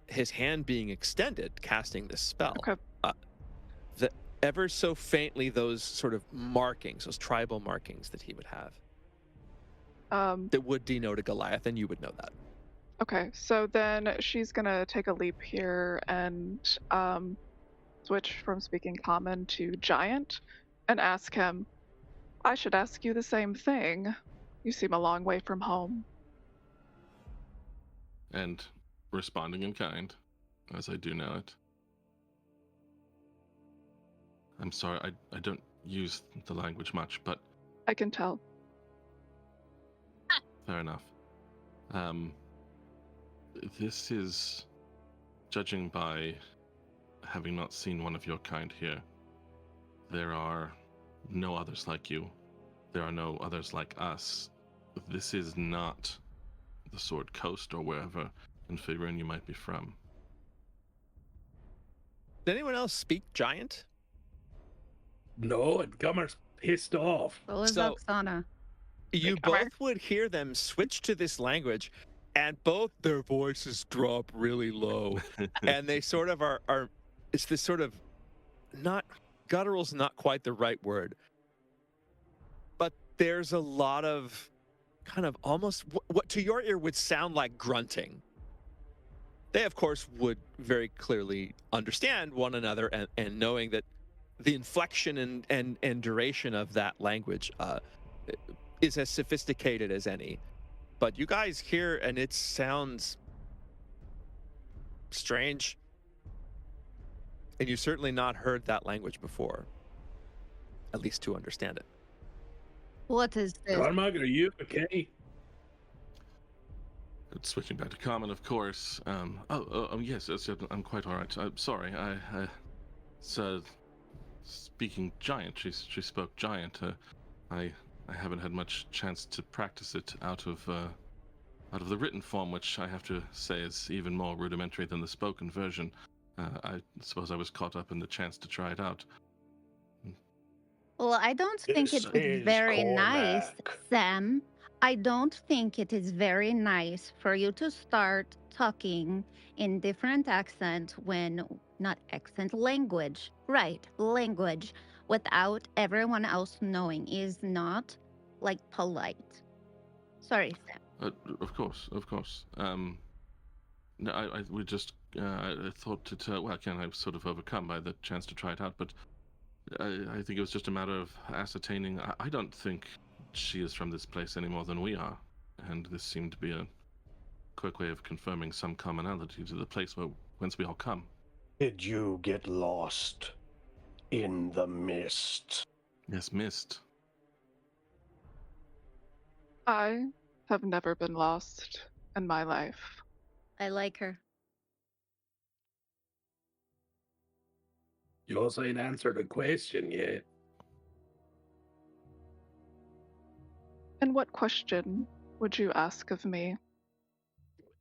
his hand being extended, casting this spell. Okay. Ever so faintly, those sort of markings, those tribal markings that he would have, that would denote a Goliath, and you would know that. Okay, so then she's gonna take a leap here and switch from speaking common to giant and ask him, I should ask you the same thing. You seem a long way from home. And responding in kind, as I do know it. I'm sorry, I don't use the language much, but I can tell. fair enough. This is, judging by having not seen one of your kind here, there are no others like you. There are no others like us. This is not the Sword Coast or wherever in Faerun you might be from. Did anyone else speak giant? No, and Gummer's pissed off. So is So- Oksana. You Like, am I- both would hear them switch to this language, and both their voices drop really low, and they sort of are. It's this sort of not guttural's not quite the right word, but there's a lot of kind of almost what to your ear would sound like grunting. They, of course, would very clearly understand one another, and knowing that the inflection and duration of that language is as sophisticated as any. But you guys hear, and it sounds strange. And you've certainly not heard that language before, at least to understand it. What is this? Cormac, are you okay? Switching back to common, of course. Yes, I'm quite all right. I'm sorry, I said speaking giant. She spoke giant. I haven't had much chance to practice it out of the written form, which I have to say is even more rudimentary than the spoken version. I suppose I was caught up in the chance to try it out. Well, I don't think This it is is very nice, Cormac. Sam. I don't think it is very nice for you to start talking in different accents when, not accent, language. Right, language, without everyone else knowing is not, like, polite. Sorry, Sam. Of course. No, we just I thought it. Well, again, I was sort of overcome by the chance to try it out, but I think it was just a matter of ascertaining. I don't think she is from this place any more than we are, and this seemed to be a quick way of confirming some commonality to the place whence we all come. Did you get lost? in the mist. Yes, mist. I have never been lost in my life. I like her. You also ain't answered a question yet. And what question would you ask of me?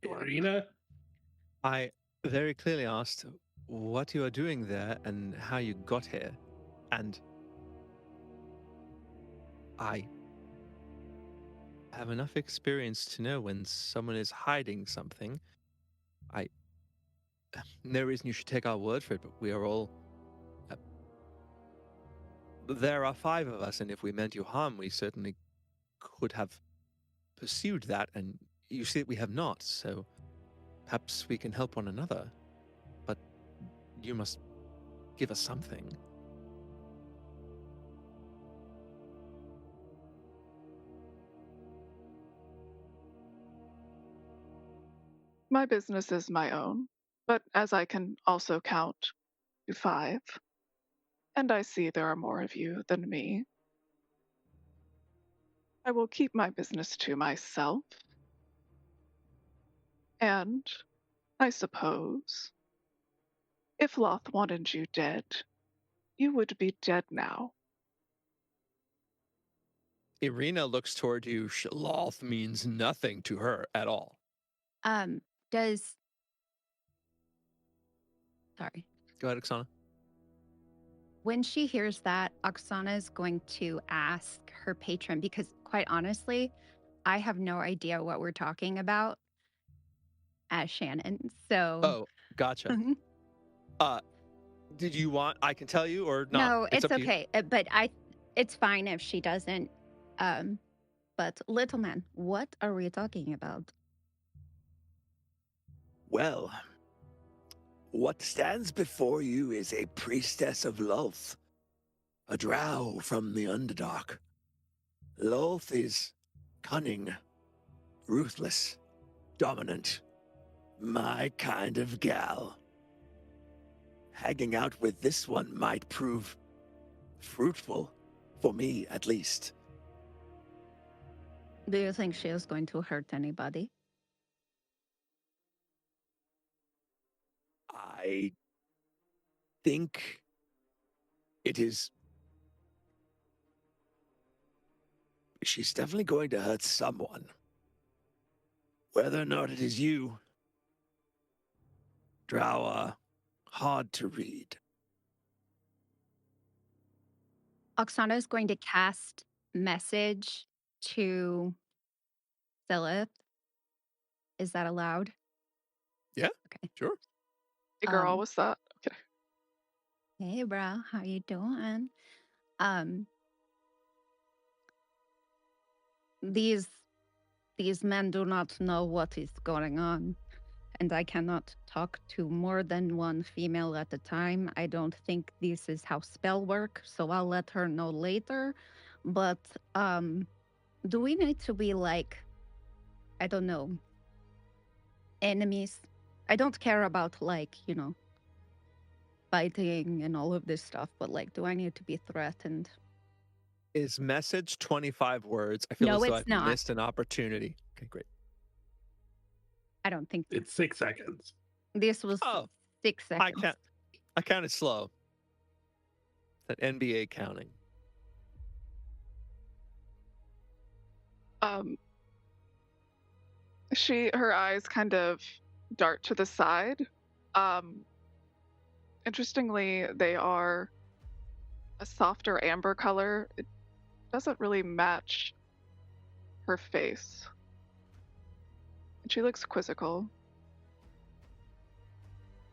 Irina? I very clearly asked what you are doing there and how you got here. And I have enough experience to know when someone is hiding something. No reason you should take our word for it, but we are all. There are 5 of us, and if we meant you harm, we certainly could have pursued that, and you see that we have not, so perhaps we can help one another. But you must give us something. My business is my own, but as I can also count to 5, and I see there are more of you than me, I will keep my business to myself. And, I suppose, if Loth wanted you dead, you would be dead now. Irina looks toward you. Loth means nothing to her at all. Does... Sorry. Go ahead, Oksana. When she hears that, Oksana is going to ask her patron, because quite honestly, I have no idea what we're talking about as Shannon. So Oh, gotcha. Did you want I can tell you or not? no, it's up to you. okay. But it's fine if she doesn't. But little man, what are we talking about? Well, what stands before you is a priestess of Lolth, a drow from the Underdark. Lolth is cunning, ruthless, dominant, my kind of gal. Hanging out with this one might prove fruitful, for me at least. Do you think she is going to hurt anybody? I think it is. She's definitely going to hurt someone. Whether or not it is you, drow are hard to read. Oksana is going to cast message to Stella. Is that allowed? Yeah. Okay. Sure. Hey girl, what's that? Okay. Hey, bro, how you doing? These men do not know what is going on, and I cannot talk to more than one female at a time. I don't think this is how spell work, so I'll let her know later. But do we need to be like, I don't know, enemies? I don't care about like, fighting and all of this stuff, but like, do I need to be threatened? Is message 25 words? I feel No, as though it's I've not. missed an opportunity. Okay, great. I don't think It's 6 seconds. this was Oh, 6 seconds. I counted slow. That NBA counting. Her eyes kind of dart to the side. Interestingly, they are a softer amber color. It doesn't really match her face. And she looks quizzical.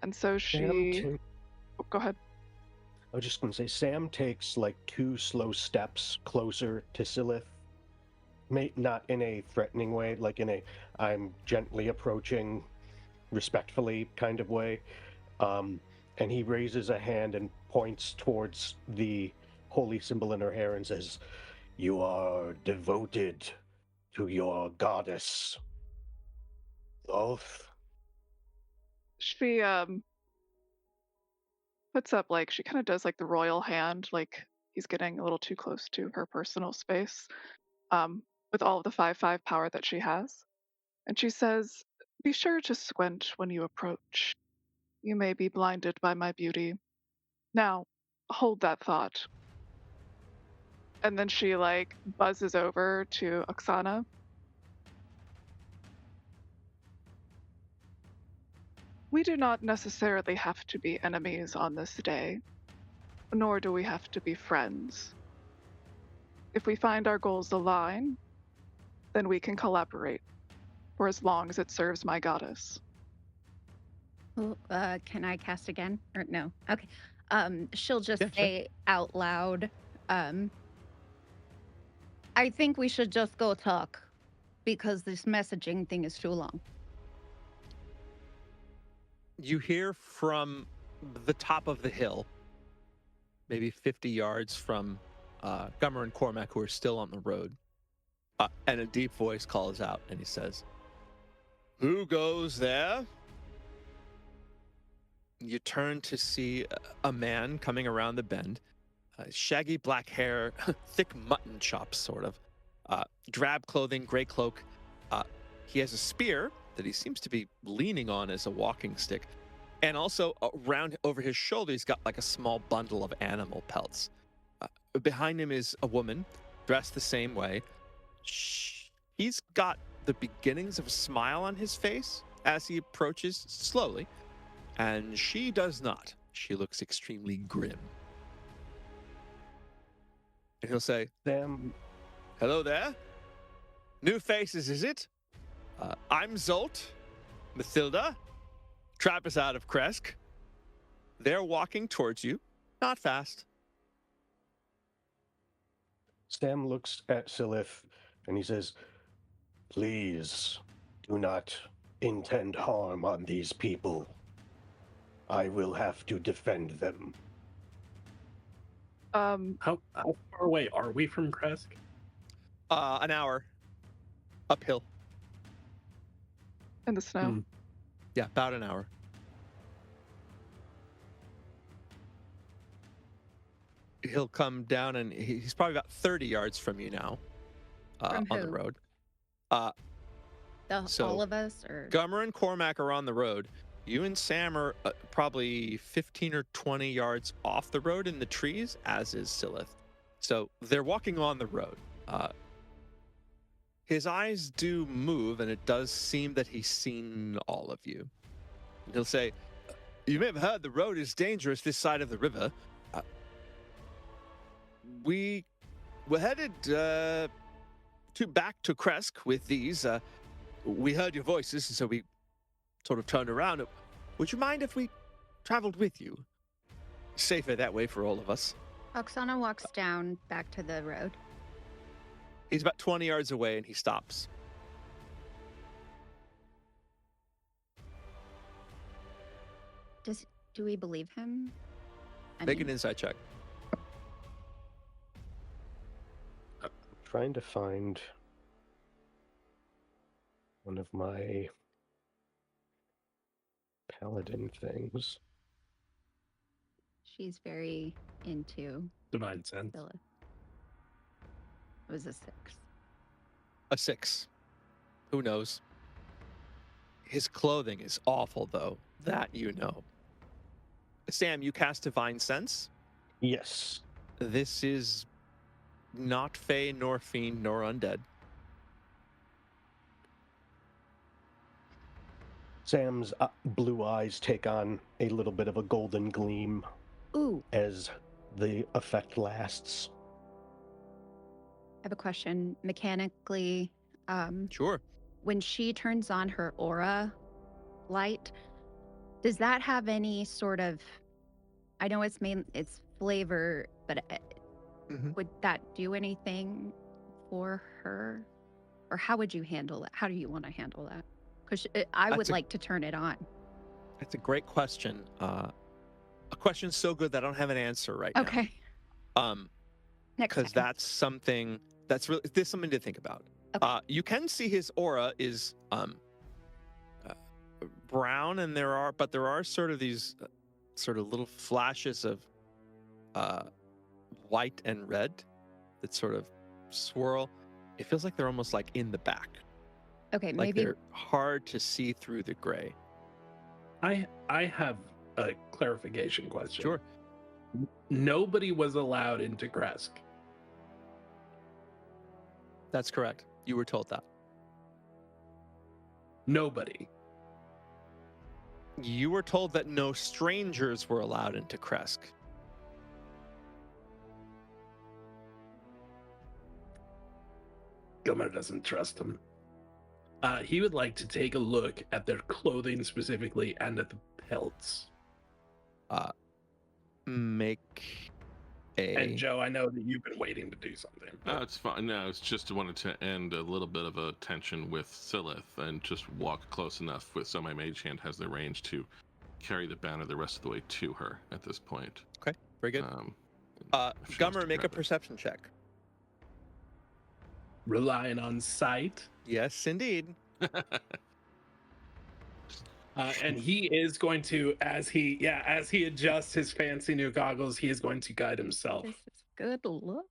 And so she... Oh, go ahead. I was just going to say, Sam takes like 2 slow steps closer to Silith. Not in a threatening way, like in a I'm gently approaching respectfully kind of way. And he raises a hand and points towards the holy symbol in her hair and says, "You are devoted to your goddess, Loth." She puts up, like, she kind of does like the royal hand, like he's getting a little too close to her personal space, with all of the 5/5 power that she has. And she says, "Be sure to squint when you approach. You may be blinded by my beauty. Now, hold that thought." And then she like buzzes over to Oksana. "We do not necessarily have to be enemies on this day, nor do we have to be friends. If we find our goals align, then we can collaborate for as long as it serves my goddess." Oh, can I cast again? Or no? Okay. She'll just Yeah, sure. say out loud, I think we should just go talk because this messaging thing is too long. You hear from the top of the hill, maybe 50 yards from Gummer and Cormac, who are still on the road, and a deep voice calls out, and he says, "Who goes there?" You turn to see a man coming around the bend, shaggy black hair, thick mutton chops, sort of, drab clothing, gray cloak. He has a spear that he seems to be leaning on as a walking stick, and also around over his shoulder, he's got like a small bundle of animal pelts. Behind him is a woman dressed the same way. He's got the beginnings of a smile on his face as he approaches slowly, and she does not. She looks extremely grim. And he'll say, Sam, "Hello there. New faces, is it? I'm Zolt, Mathilda, Trappers out of Kresk. They're walking towards you, not fast." Sam looks at Silith and he says, "Please do not intend harm on these people. I will have to defend them." How far away are we from Kresk? An hour uphill. In the snow. Yeah, about an hour. He'll come down, and he's probably about 30 yards from you now, From on the who? road. So, All of us, or Gummer and Cormac are on the road. You and Sam are probably 15 or 20 yards off the road in the trees, as is Silith. So they're walking on the road. His eyes do move, and it does seem that he's seen all of you. And he'll say, "You may have heard the road is dangerous this side of the river. We were headed back to Kresk with these. We heard your voices, so we sort of turned around. Would you mind if we traveled with you? Safer that way for all of us." Oksana walks down back to the road. He's about 20 yards away, and he stops. Do we believe him? Make an insight check. Trying to find one of my paladin things. She's very into Divine sense. Stella. It was a 6. A 6. Who knows? His clothing is awful, though. That you know. Sam, you cast Divine Sense? Yes. This is not Fey, nor Fiend, nor Undead. Sam's blue eyes take on a little bit of a golden gleam Ooh, as the effect lasts. I have a question. Mechanically, Sure. when she turns on her aura light, does that have any sort of, I know it's flavor, but would that do anything for her? Or how would you handle it? How do you want to handle that? Because I would like to turn it on. That's a great question. A question so good that I don't have an answer right now. Okay. Next Because time. that's something that's really, there's something to think about. Okay. You can see his aura is brown, and there are sort of these sort of little flashes of white and red that sort of swirl. It feels like they're almost like in the back. Okay, Like maybe they're hard to see through the gray. I have a clarification question. Sure. Nobody was allowed into Kresk. That's correct. You were told that. Nobody. You were told that no strangers were allowed into Kresk. Gilmer doesn't trust him. He would like to take a look at their clothing specifically and at the pelts. Make a... And Joe, I know that you've been waiting to do something. No, it's fine. No, it's just wanted to end a little bit of a tension with Silith and just walk close enough with so my mage hand has the range to carry the banner the rest of the way to her at this point. Okay, very good. If she wants Gummer, to make a grab it. perception check. Relying on sight. Yes, indeed. And he is going to, as he adjusts his fancy new goggles, he is going to guide himself. this is good look.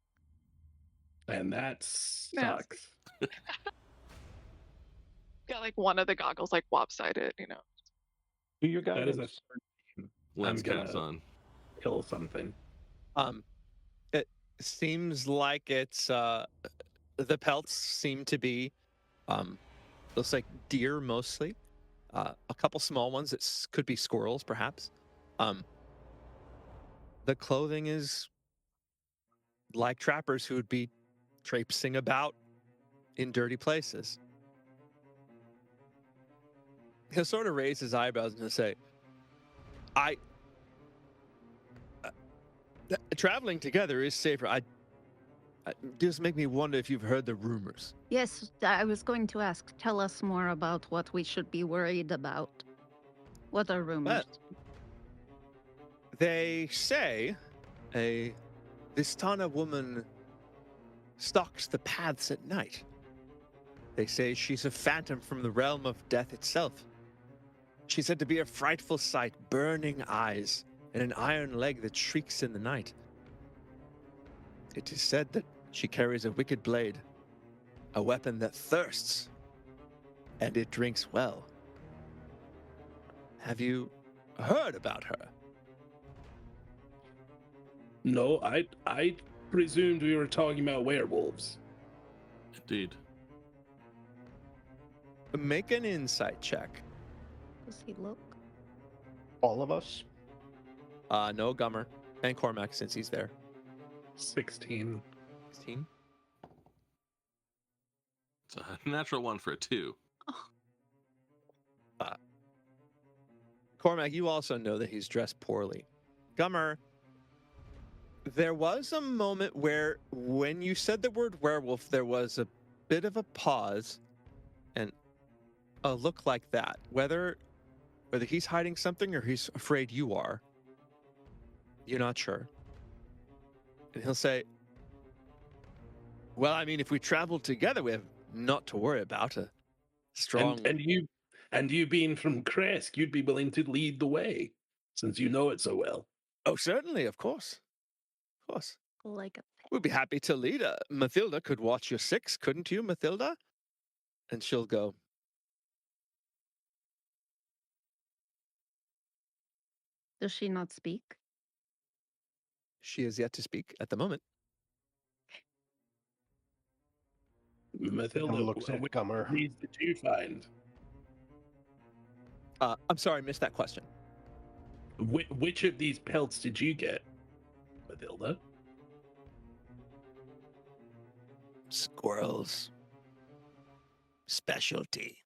And that sucks. Got like one of the goggles like lopsided, you know. Do your That is a guidance. 13. Lens I'm gonna- caps on. Kill something. It seems like it's the pelts seem to be looks like deer mostly. A couple small ones that could be squirrels, perhaps. The clothing is like trappers who would be traipsing about in dirty places. He'll sort of raise his eyebrows and he'll say, traveling together is safer. Just make me wonder if you've heard the rumors. Yes, I was going to ask. Tell us more about what we should be worried about. What are rumors? They say a Vistana woman stalks the paths at night. They say she's a phantom from the realm of death itself. She's said to be a frightful sight, burning eyes, and an iron leg that shrieks in the night. It is said that she carries a wicked blade, a weapon that thirsts, and it drinks well. Have you heard about her? No, I presumed we were talking about werewolves. Indeed. Make an insight check. Does he look? All of us? No, Gummer. And Cormac, since he's there. 16. 16. It's a natural one for a 2. Cormac, you also know that he's dressed poorly. Gummer, there was a moment where when you said the word werewolf, there was a bit of a pause and a look like that. Whether he's hiding something or he's afraid you are, you're not sure. And he'll say, well, I mean, if we travel together, we have not to worry about a strong... And you being from Kresk, you'd be willing to lead the way, since you know it so well. Oh, certainly, of course. Of course. Like a pet. We'd be happy to lead. Mathilda could watch your 6, couldn't you, Mathilda? And she'll go, Does she not speak? she is yet to speak at the moment. Mathilda, looks at which Gummer. needs did you find? I'm sorry, I missed that question. Which of these pelts did you get, Mathilda? Squirrels. Specialty.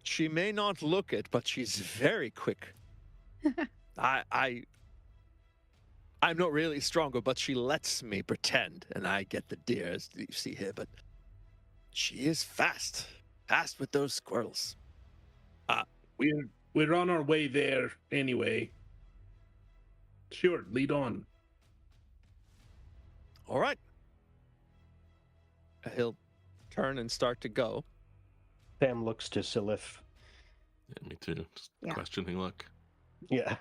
She may not look it, but she's very quick. I'm not really stronger, but she lets me pretend, and I get the deer, as you see here, but she is fast. Fast with those squirrels. We're on our way there anyway. Sure, lead on. All right. He'll turn and start to go. Sam looks to Silith. Yeah, me too. Just Yeah. questioning look. Yeah.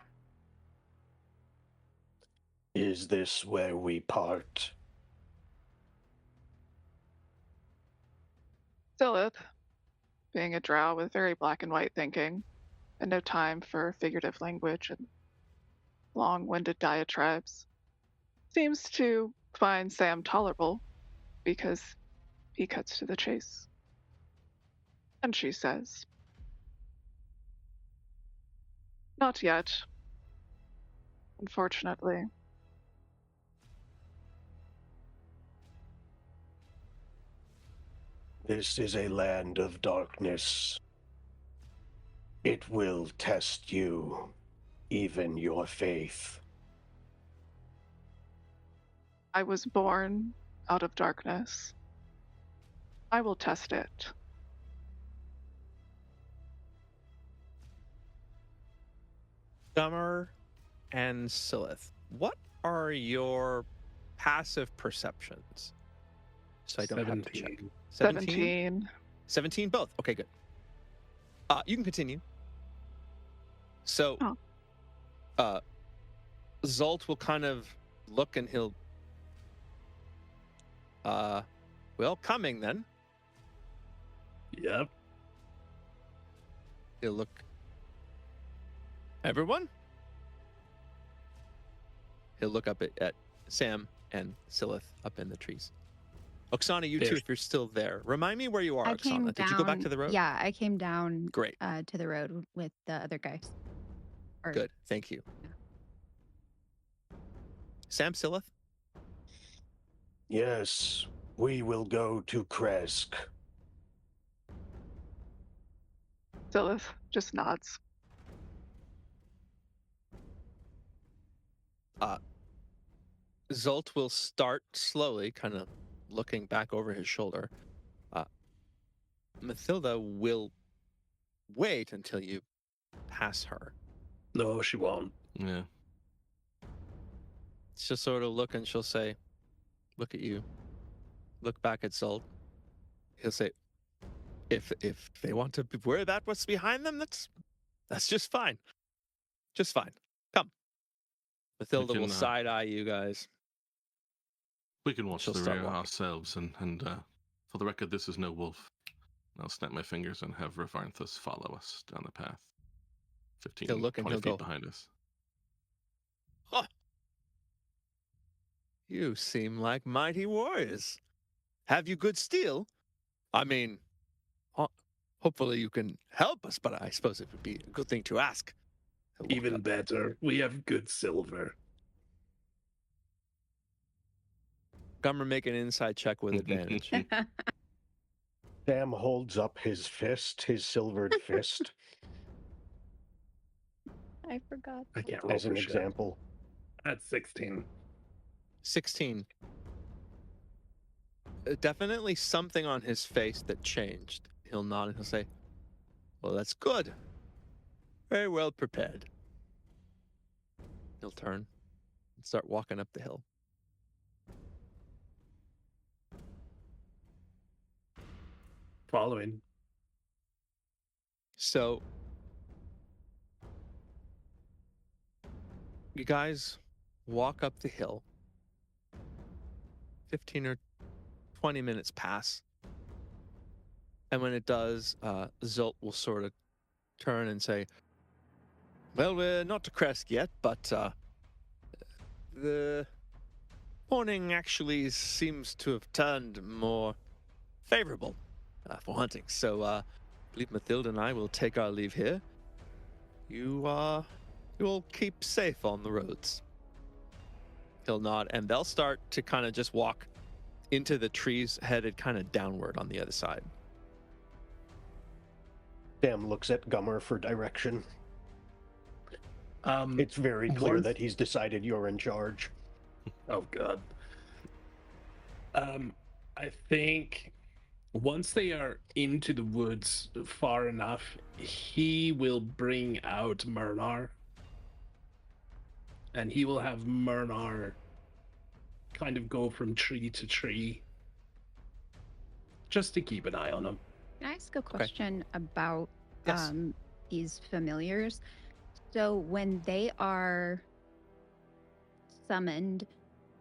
Is this where we part? Silith, being a drow with very black and white thinking, and no time for figurative language and long-winded diatribes, seems to find Sam tolerable because he cuts to the chase. And she says, "Not yet, unfortunately." This is a land of darkness. It will test you, even your faith. I was born out of darkness. I will test it. Gummer and Silith, what are your passive perceptions? So I don't have to check. 17. 17 both. Okay, good. You can continue. So, Zolt will kind of look and he'll, well, coming then. Yep. He'll look. Everyone? He'll look up at Sam and Silith up in the trees. Oksana, you too, if you're still there. Remind me where you are, I came Oksana. down, Did you go back to the road? Yeah, I came down Great. To the road with the other guys. Good. Thank you. Sam, Silith? Yes, we will go to Kresk. Silith just nods. Zolt will start slowly, kind of looking back over his shoulder. Mathilda will wait until you pass her. No, she won't. Yeah. She'll sort of look and she'll say, look at you. Look back at Zolt. He'll say, if they want to worry about what's behind them, that's just fine. Just fine. Come. Mathilda will side-eye you guys. We can watch She'll the start rear walking. ourselves, and for the record, this is no wolf. I'll snap my fingers and have Revarnthus follow us down the path. 15, He'll look and 20 he'll feet go, behind us. huh. You seem like mighty warriors. Have you good steel? I mean, hopefully you can help us, but I suppose it would be a good thing to ask. Even better, we have good silver. Gummer, make an inside check with advantage. Sam holds up his fist, his silvered fist, I forgot. I can't roll as an for shit. example. That's 16. 16. Definitely something on his face that changed. He'll nod and he'll say, well, that's good. Very well prepared. He'll turn and start walking up the hill. Following. So, you guys walk up the hill. 15 or 20 minutes pass. And when it does, Zolt will sort of turn and say, well, we're not to Kresk yet, but the morning actually seems to have turned more favorable for hunting. So I believe Mathilda and I will take our leave here. You will keep safe on the roads. He'll nod, and they'll start to kind of just walk into the trees, headed kind of downward on the other side. Sam looks at Gummer for direction. Um, It's very clear once- that he's decided you're in charge. Oh god. I think once they are into the woods far enough, he will bring out Murnar. And he will have Murnar kind of go from tree to tree. Just to keep an eye on him. Can I ask a question about Yes. these familiars? So when they are summoned,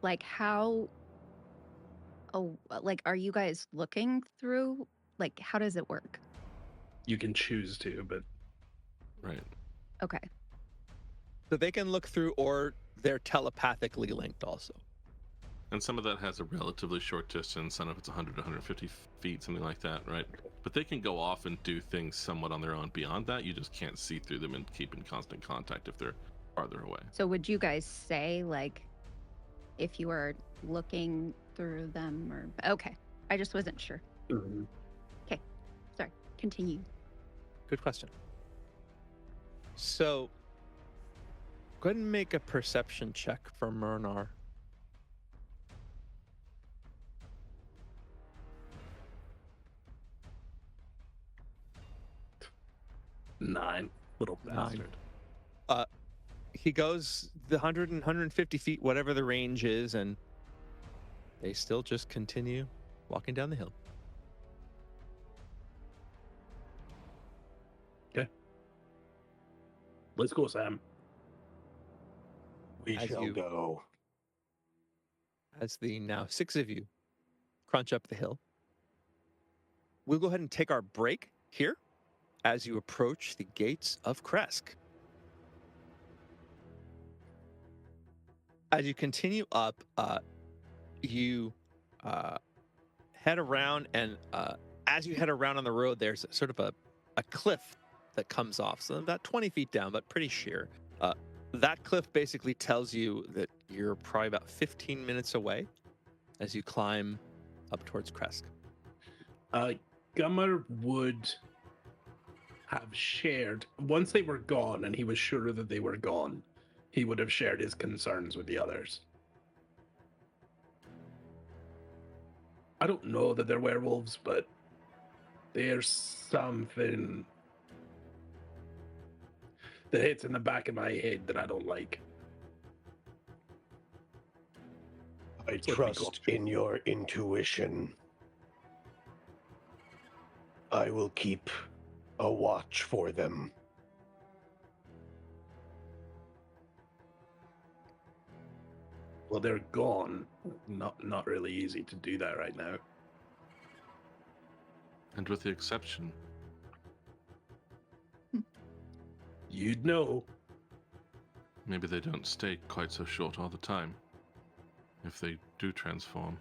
like how, like, are you guys looking through? Like, how does it work? You can choose to, but Right. Okay. So they can look through, or they're telepathically linked also. And some of that has a relatively short distance. I don't know if it's 100 to 150 feet, something like that, right? But they can go off and do things somewhat on their own. Beyond that, you just can't see through them and keep in constant contact if they're farther away. So would you guys say, like, if you were looking through them or... Okay. I just wasn't sure. Okay. Sorry. Continue. Good question. So, go ahead and make a perception check for Myrnar. Nine. Little Nine. bastard. He goes the 100 and 150 feet, whatever the range is, and they still just continue walking down the hill. Let's go, Sam. We As shall you- go. As the now 6 of you crunch up the hill, we'll go ahead and take our break here as you approach the gates of Kresk. As you continue up, you head around, and as you head around on the road, there's sort of a cliff that comes off, so about 20 feet down, but pretty sheer. That cliff basically tells you that you're probably about 15 minutes away as you climb up towards Kresk. Gummer would have shared, once they were gone and he was sure that they were gone, he would have shared his concerns with the others. I don't know that they're werewolves, but there's something that hits in the back of my head that I don't like. I Let me trust go. in your intuition. I will keep a watch for them. Well, they're gone. Not really easy to do that right now. And with the exception, You'd know. maybe they don't stay quite so short all the time. If they do transform.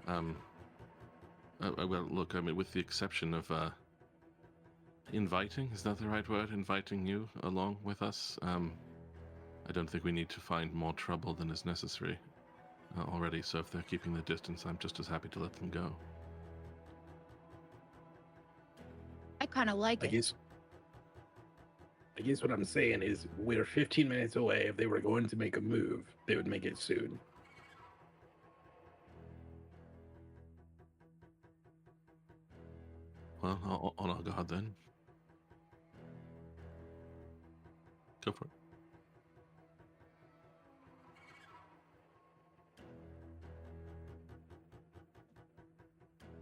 Well, look, I mean, with the exception of inviting, is that the right word? Inviting you along with us? I don't think we need to find more trouble than is necessary already, so if they're keeping the distance, I'm just as happy to let them go. I kind of like I it. guess what I'm saying is we're 15 minutes away. If they were going to make a move, they would make it soon. Well, on our guard then. Go for it.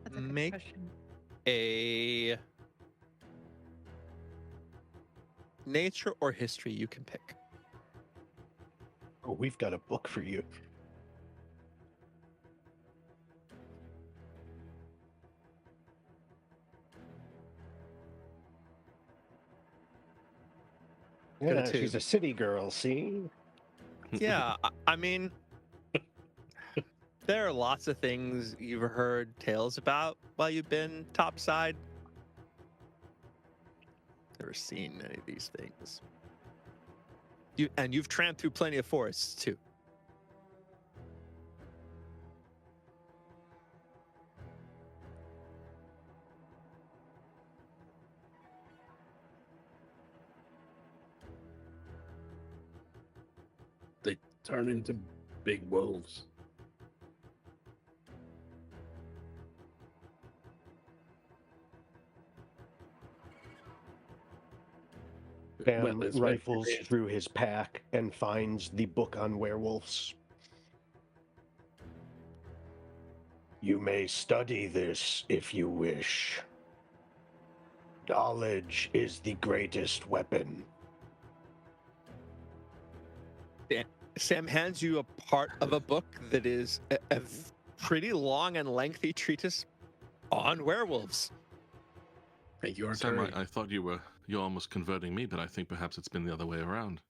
That's a good Make question. a nature or history you can pick. Oh, we've got a book for you. Got a Yeah, two. she's a city girl, see? Yeah, I mean, there are lots of things you've heard tales about while you've been topside. Never seen any of these things. You've tramped through plenty of forests too. They turn into big wolves. Bam it's rifles very- through his pack and finds the book on werewolves. You may study this if you wish. Knowledge is the greatest weapon. Sam hands you a part of a book that is a pretty long and lengthy treatise on werewolves. Your Sam, turn. I thought you're almost converting me, but I think perhaps it's been the other way around.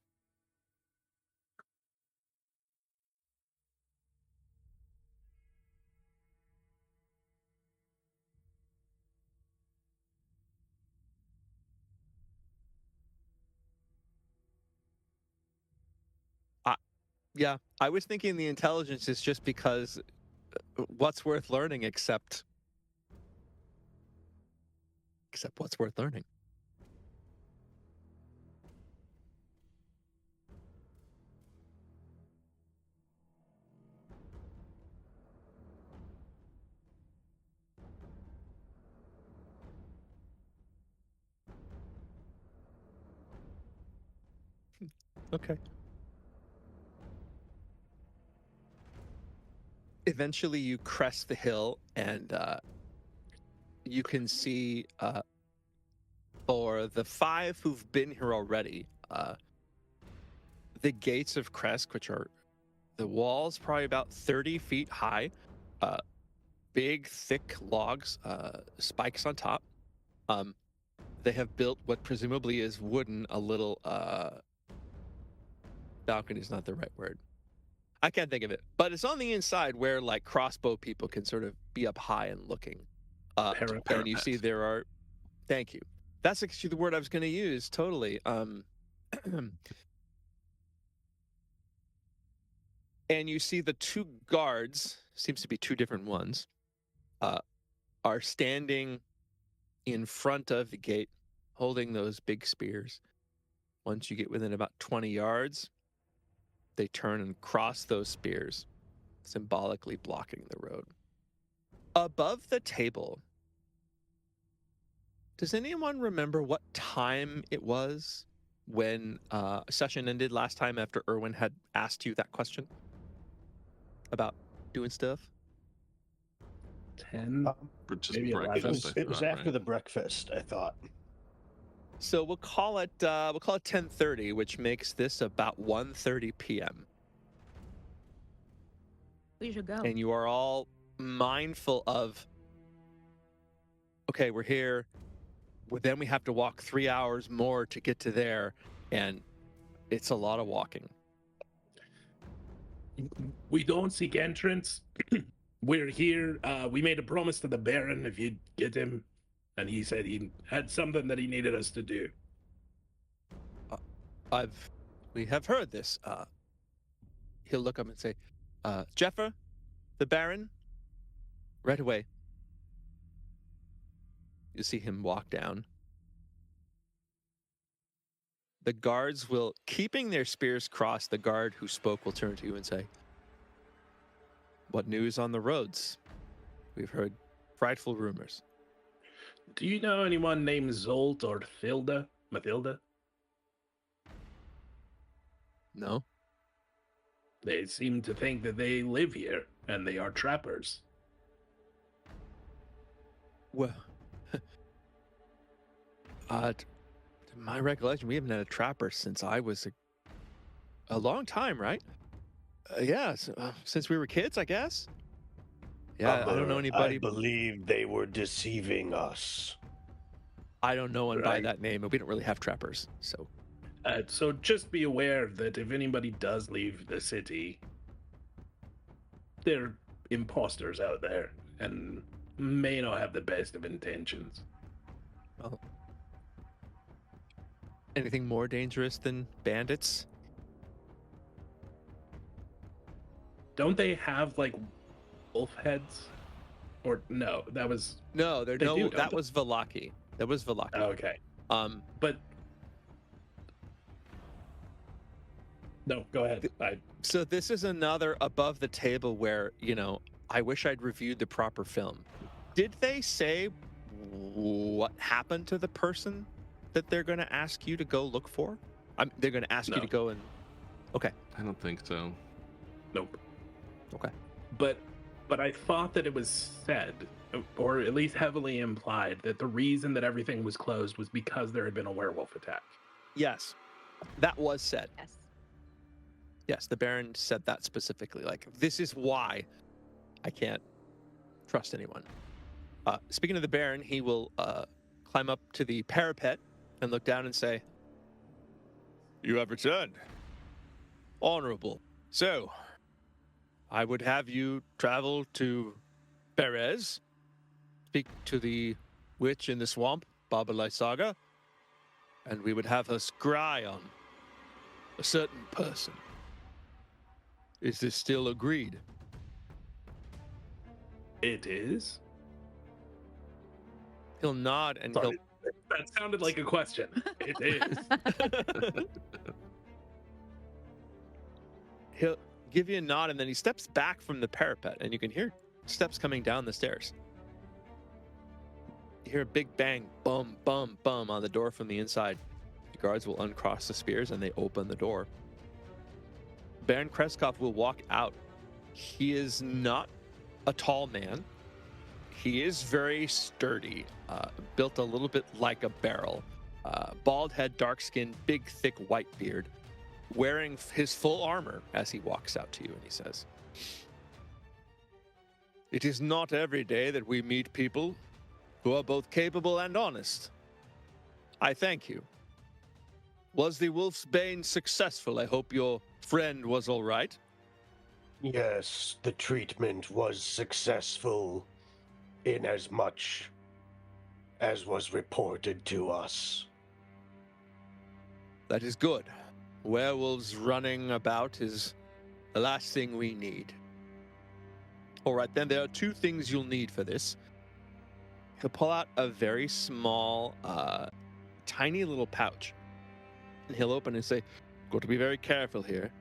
Yeah, I was thinking the intelligence is just because what's worth learning except what's worth learning. Okay. Eventually, you crest the hill, and you can see for the 5 who've been here already, the gates of Kresk, which are the walls probably about 30 feet high, big, thick logs, spikes on top. They have built what presumably is wooden, a little balcony is not the right word. I can't think of it, but it's on the inside where like crossbow people can sort of be up high and looking. And you see there are, thank you. That's actually the word I was going to use. Totally. And you see the 2 guards, seems to be 2 different ones, are standing in front of the gate, holding those big spears. Once you get within about 20 yards, they turn and cross those spears, symbolically blocking the road. Above the table, does anyone remember what time it was when session ended last time after Erwin had asked you that question about doing stuff? 10? But just Maybe breakfast. It was after the breakfast, I thought. So we'll call it 10:30, which makes this about 1:30 p.m. We should go. And you are all mindful of, okay, we're here. Well, then we have to walk 3 hours more to get to there, and it's a lot of walking. We don't seek entrance. We're here. We made a promise to the Baron if you'd get him, and he said he had something that he needed us to do. We have heard this. He'll look up and say, Jeffer, the Baron, right away. You see him walk down. The guards will, keeping their spears crossed, the guard who spoke will turn to you and say, what news on the roads? We've heard frightful rumors. Do you know anyone named Zolt or Mathilda? No? They seem to think that they live here, and they are trappers. Well, to my recollection, we haven't had a trapper since I was a long time, right? Since we were kids, I guess. Yeah, I don't know anybody. I believe they were deceiving us. I don't know one by that name, and we don't really have trappers, so. So just be aware that if anybody does leave the city, there are imposters out there, and may not have the best of intentions. Well, anything more dangerous than bandits? Don't they have like wolf heads? Or no, that was no. That was Velaki. That was Velaki. Oh, okay. But no, go ahead. So this is another above the table where, I wish I'd reviewed the proper film. Did they say what happened to the person that they're going to ask you to go look for? They're going to ask you to go and... Okay. I don't think so. Nope. Okay. But I thought that it was said, or at least heavily implied, that the reason that everything was closed was because there had been a werewolf attack. Yes. That was said. Yes. Yes, the Baron said that specifically. Like, this is why I can't trust anyone. Speaking of the Baron, he will climb up to the parapet and look down and say, "You have returned. Honorable. So, I would have you travel to Perez, speak to the witch in the swamp, Baba Lysaga, and we would have her scry on a certain person. Is this still agreed?" It is. He'll nod and Sorry, that sounded like a question. It is. he'll give you a nod, and then he steps back from the parapet, and you can hear steps coming down the stairs. You hear a big bang, bum, bum, bum on the door from the inside. The guards will uncross the spears, and they open the door. Baron Kreskov will walk out. He is not a tall man. He is very sturdy, built a little bit like a barrel. Bald head, dark skin, big, thick, white beard, wearing his full armor as he walks out to you, and he says, "It is not every day that we meet people who are both capable and honest. I thank you. Was the Wolf's Bane successful? I hope your friend was all right." Yes, the treatment was successful in as much as was reported to us. "That is good. Werewolves running about is the last thing we need." All right, then there are two things you'll need for this. He'll pull out a very small, tiny little pouch. And he'll open and say, "Got to be very careful here."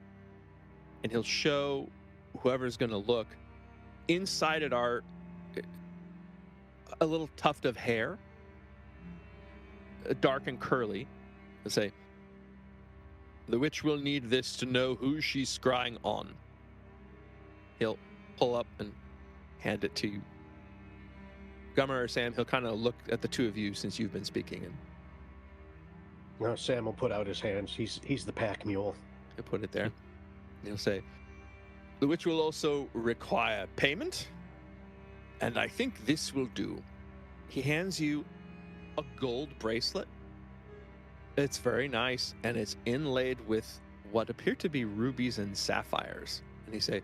And he'll show whoever's going to look. Inside it are a little tuft of hair, dark and curly. He'll say, "The witch will need this to know who she's scrying on." He'll pull up and hand it to you. Gummer or Sam, he'll kind of look at the two of you since you've been speaking, and Now Sam will put out his hands. He's the pack mule. he'll put it there. And he'll say, "The witch will also require payment, and I think this will do." He hands you a gold bracelet. It's very nice, and it's inlaid with what appear to be rubies and sapphires. And he say,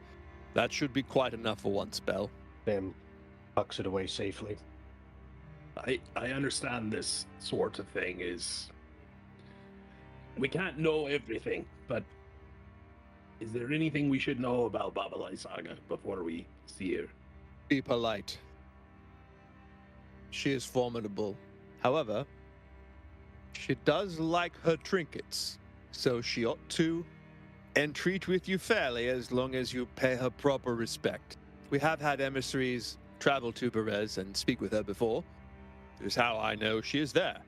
"That should be quite enough for one spell." Sam tucks it away safely. I understand this sort of thing is. We can't know everything, but is there anything we should know about Baba Lysaga before we see her? Be polite. She is formidable. However, she does like her trinkets, so she ought to entreat with you fairly as long as you pay her proper respect. We have had emissaries travel to Perez and speak with her before. It is how I know she is there.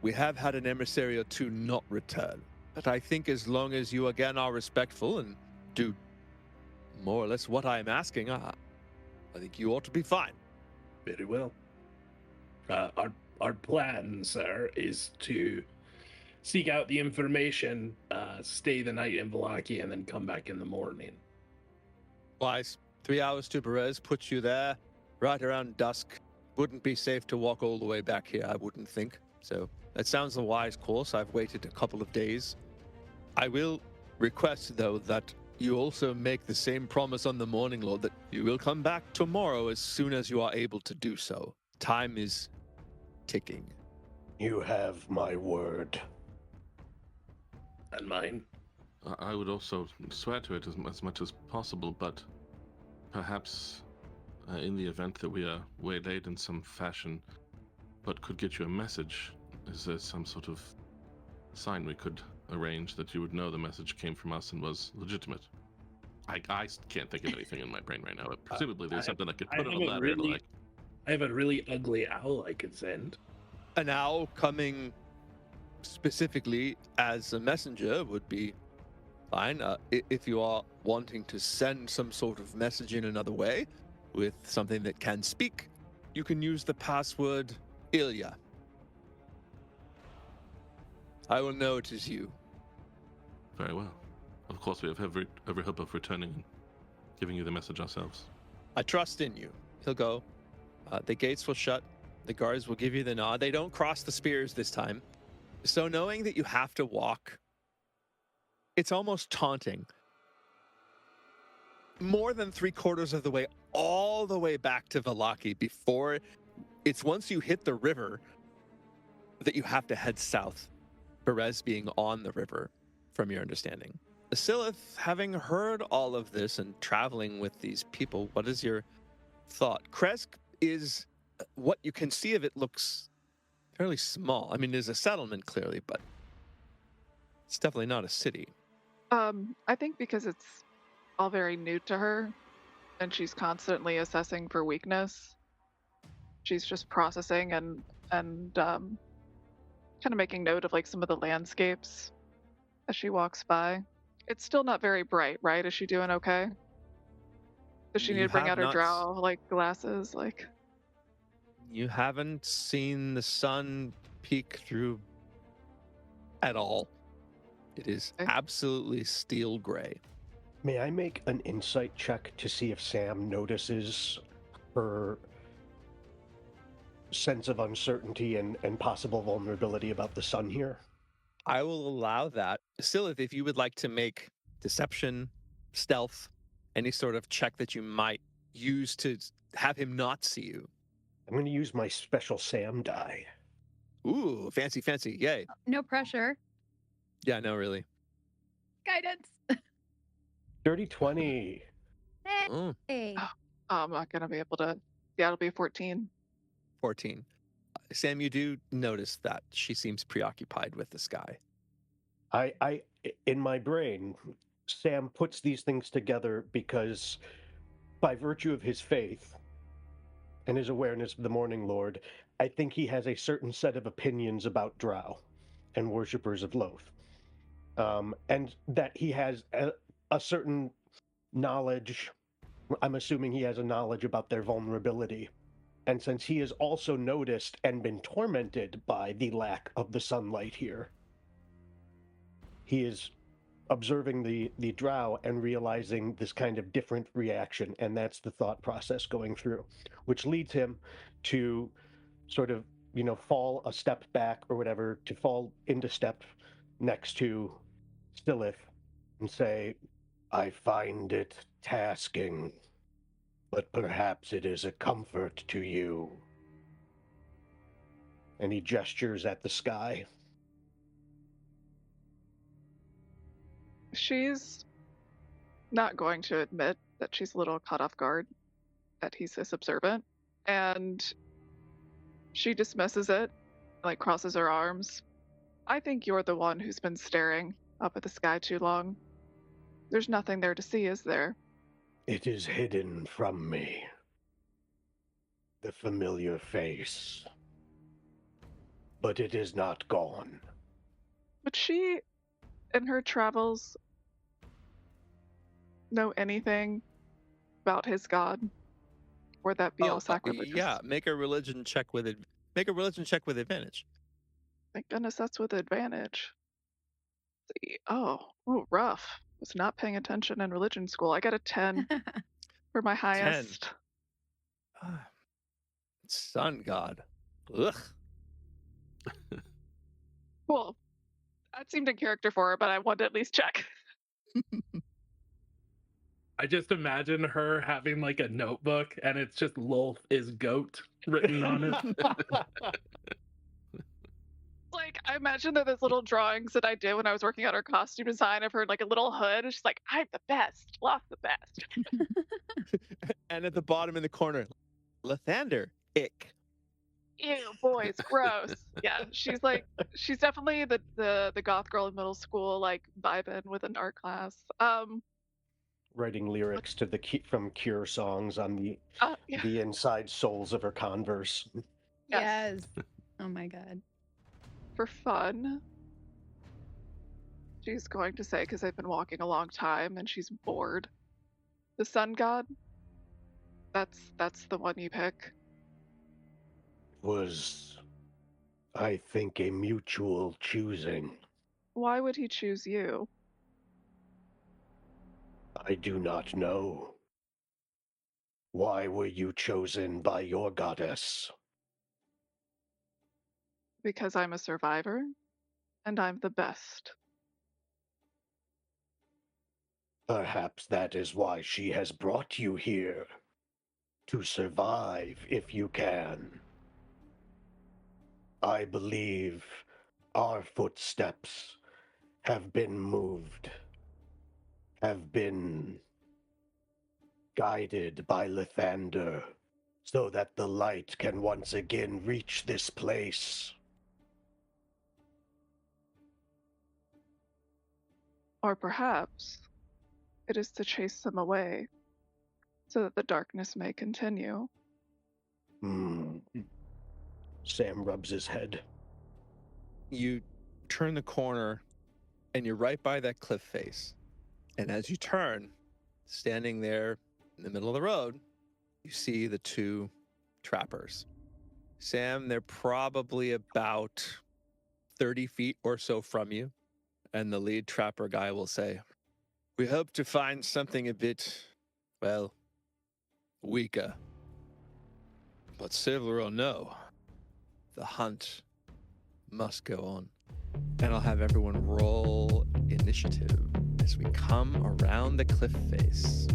We have had an emissary or two not return, but I think as long as you again are respectful and do more or less what I am asking, I think you ought to be fine. Very well. Our plan, sir, is to seek out the information, stay the night in Valaki, and then come back in the morning. Wise. 3 hours to Perez puts you there right around dusk. Wouldn't be safe to walk all the way back here, I wouldn't think. So that sounds a wise course. I've waited a couple of days. I will request, though, that you also make the same promise on the Morning Lord that you will come back tomorrow as soon as you are able to do so. Time is ticking. You have my word. And mine. I would also swear to it as much as possible, but perhaps in the event that we are waylaid in some fashion, but could get you a message, is there some sort of sign we could arrange that you would know the message came from us and was legitimate? I can't think of anything in my brain right now, but presumably there's something I could put on a ladder and like... I have a really ugly owl I could send. An owl coming specifically as a messenger would be fine. If you are wanting to send some sort of message in another way with something that can speak, you can use the password Ilya. I will know it is you. Very well. Of course, we have every hope of returning and giving you the message ourselves. I trust in you. He'll go. The gates will shut. The guards will give you the nod. They don't cross the spears this time. So knowing that you have to walk, it's almost taunting. More than 3/4 of the way, all the way back to Vallaki before it's once you hit the river that you have to head south. Perez being on the river, from your understanding. Silith, having heard all of this and traveling with these people, what is your thought? Kresk is, what you can see of it looks fairly small. I mean, there's a settlement clearly, but it's definitely not a city. I think because it's all very new to her and she's constantly assessing for weakness, she's just processing and kind of making note of like some of the landscapes as she walks by. It's still not very bright, right? Is she doing okay? Does she need You to bring have out her not drow like glasses? Like, You haven't seen the sun peek through at all. It is Okay. absolutely steel gray. May I make an insight check to see if Sam notices her sense of uncertainty and possible vulnerability about the sun here? I will allow that. Still, if you would like to make deception, stealth, any sort of check that you might use to have him not see you. I'm going to use my special Sam die. Ooh, fancy, fancy. Yay. No pressure. Yeah, no, really. Guidance. Dirty 20. Mm, Hey. I'm not gonna be able to. Yeah, it'll be 14. 14. Sam, you do notice that she seems preoccupied with the sky. I in my brain, Sam puts these things together because by virtue of his faith and his awareness of the Morning Lord, I think he has a certain set of opinions about drow and worshippers of Loth. And that he has a certain knowledge. I'm assuming he has a knowledge about their vulnerability. And since he has also noticed and been tormented by the lack of the sunlight here, he is observing the drow and realizing this kind of different reaction. And that's the thought process going through, which leads him to sort of, fall a step back or whatever, to fall into step next to Stillith and say, I find it tasking, but perhaps it is a comfort to you. And he gestures at the sky. She's not going to admit that she's a little caught off guard that he's this observant, and she dismisses it, like crosses her arms. I think you're the one who's been staring up at the sky too long. There's nothing there to see, is there? It is hidden from me. The familiar face. But it is not gone. Would she, in her travels, know anything about his god? Or that be all sacrilegious? Yeah, make a religion check with it. Make a religion check with advantage. Thank goodness that's with advantage. Let's see. Oh, rough. Was not paying attention in religion school. I got a 10 for my highest. Ah, sun god. Ugh. Cool. That seemed in character for her, but I wanted to at least check. I just imagine her having like a notebook and it's just Lolth is goat written on it. Like, I imagine that there's little drawings that I did when I was working on her costume design of her, like a little hood. She's like, I'm the best. Lost the best. And at the bottom in the corner, Lathander, ick. Ew, boys, gross. Yeah, she's definitely the goth girl in middle school, like vibing with an art class. Writing lyrics to from Cure songs on Yeah. the inside soles of her Converse. Yes. Oh my god. For fun, she's going to say, because I've been walking a long time and she's bored, the sun god. That's the one you pick. Was, I think, a mutual choosing. Why would he choose you? I do not know. Why were you chosen by your goddess? Because I'm a survivor, and I'm the best. Perhaps that is why she has brought you here. To survive if you can. I believe our footsteps have been moved, have been guided by Lathander, so that the light can once again reach this place. Or perhaps it is to chase them away, so that the darkness may continue. Sam rubs his head. You turn the corner, and you're right by that cliff face. And as you turn, standing there in the middle of the road, you see the two trappers. Sam, they're probably about 30 feet or so from you. And the lead trapper guy will say, "We hope to find something a bit, well, weaker. But Silver will know. The hunt must go on." And I'll have everyone roll initiative as we come around the cliff face.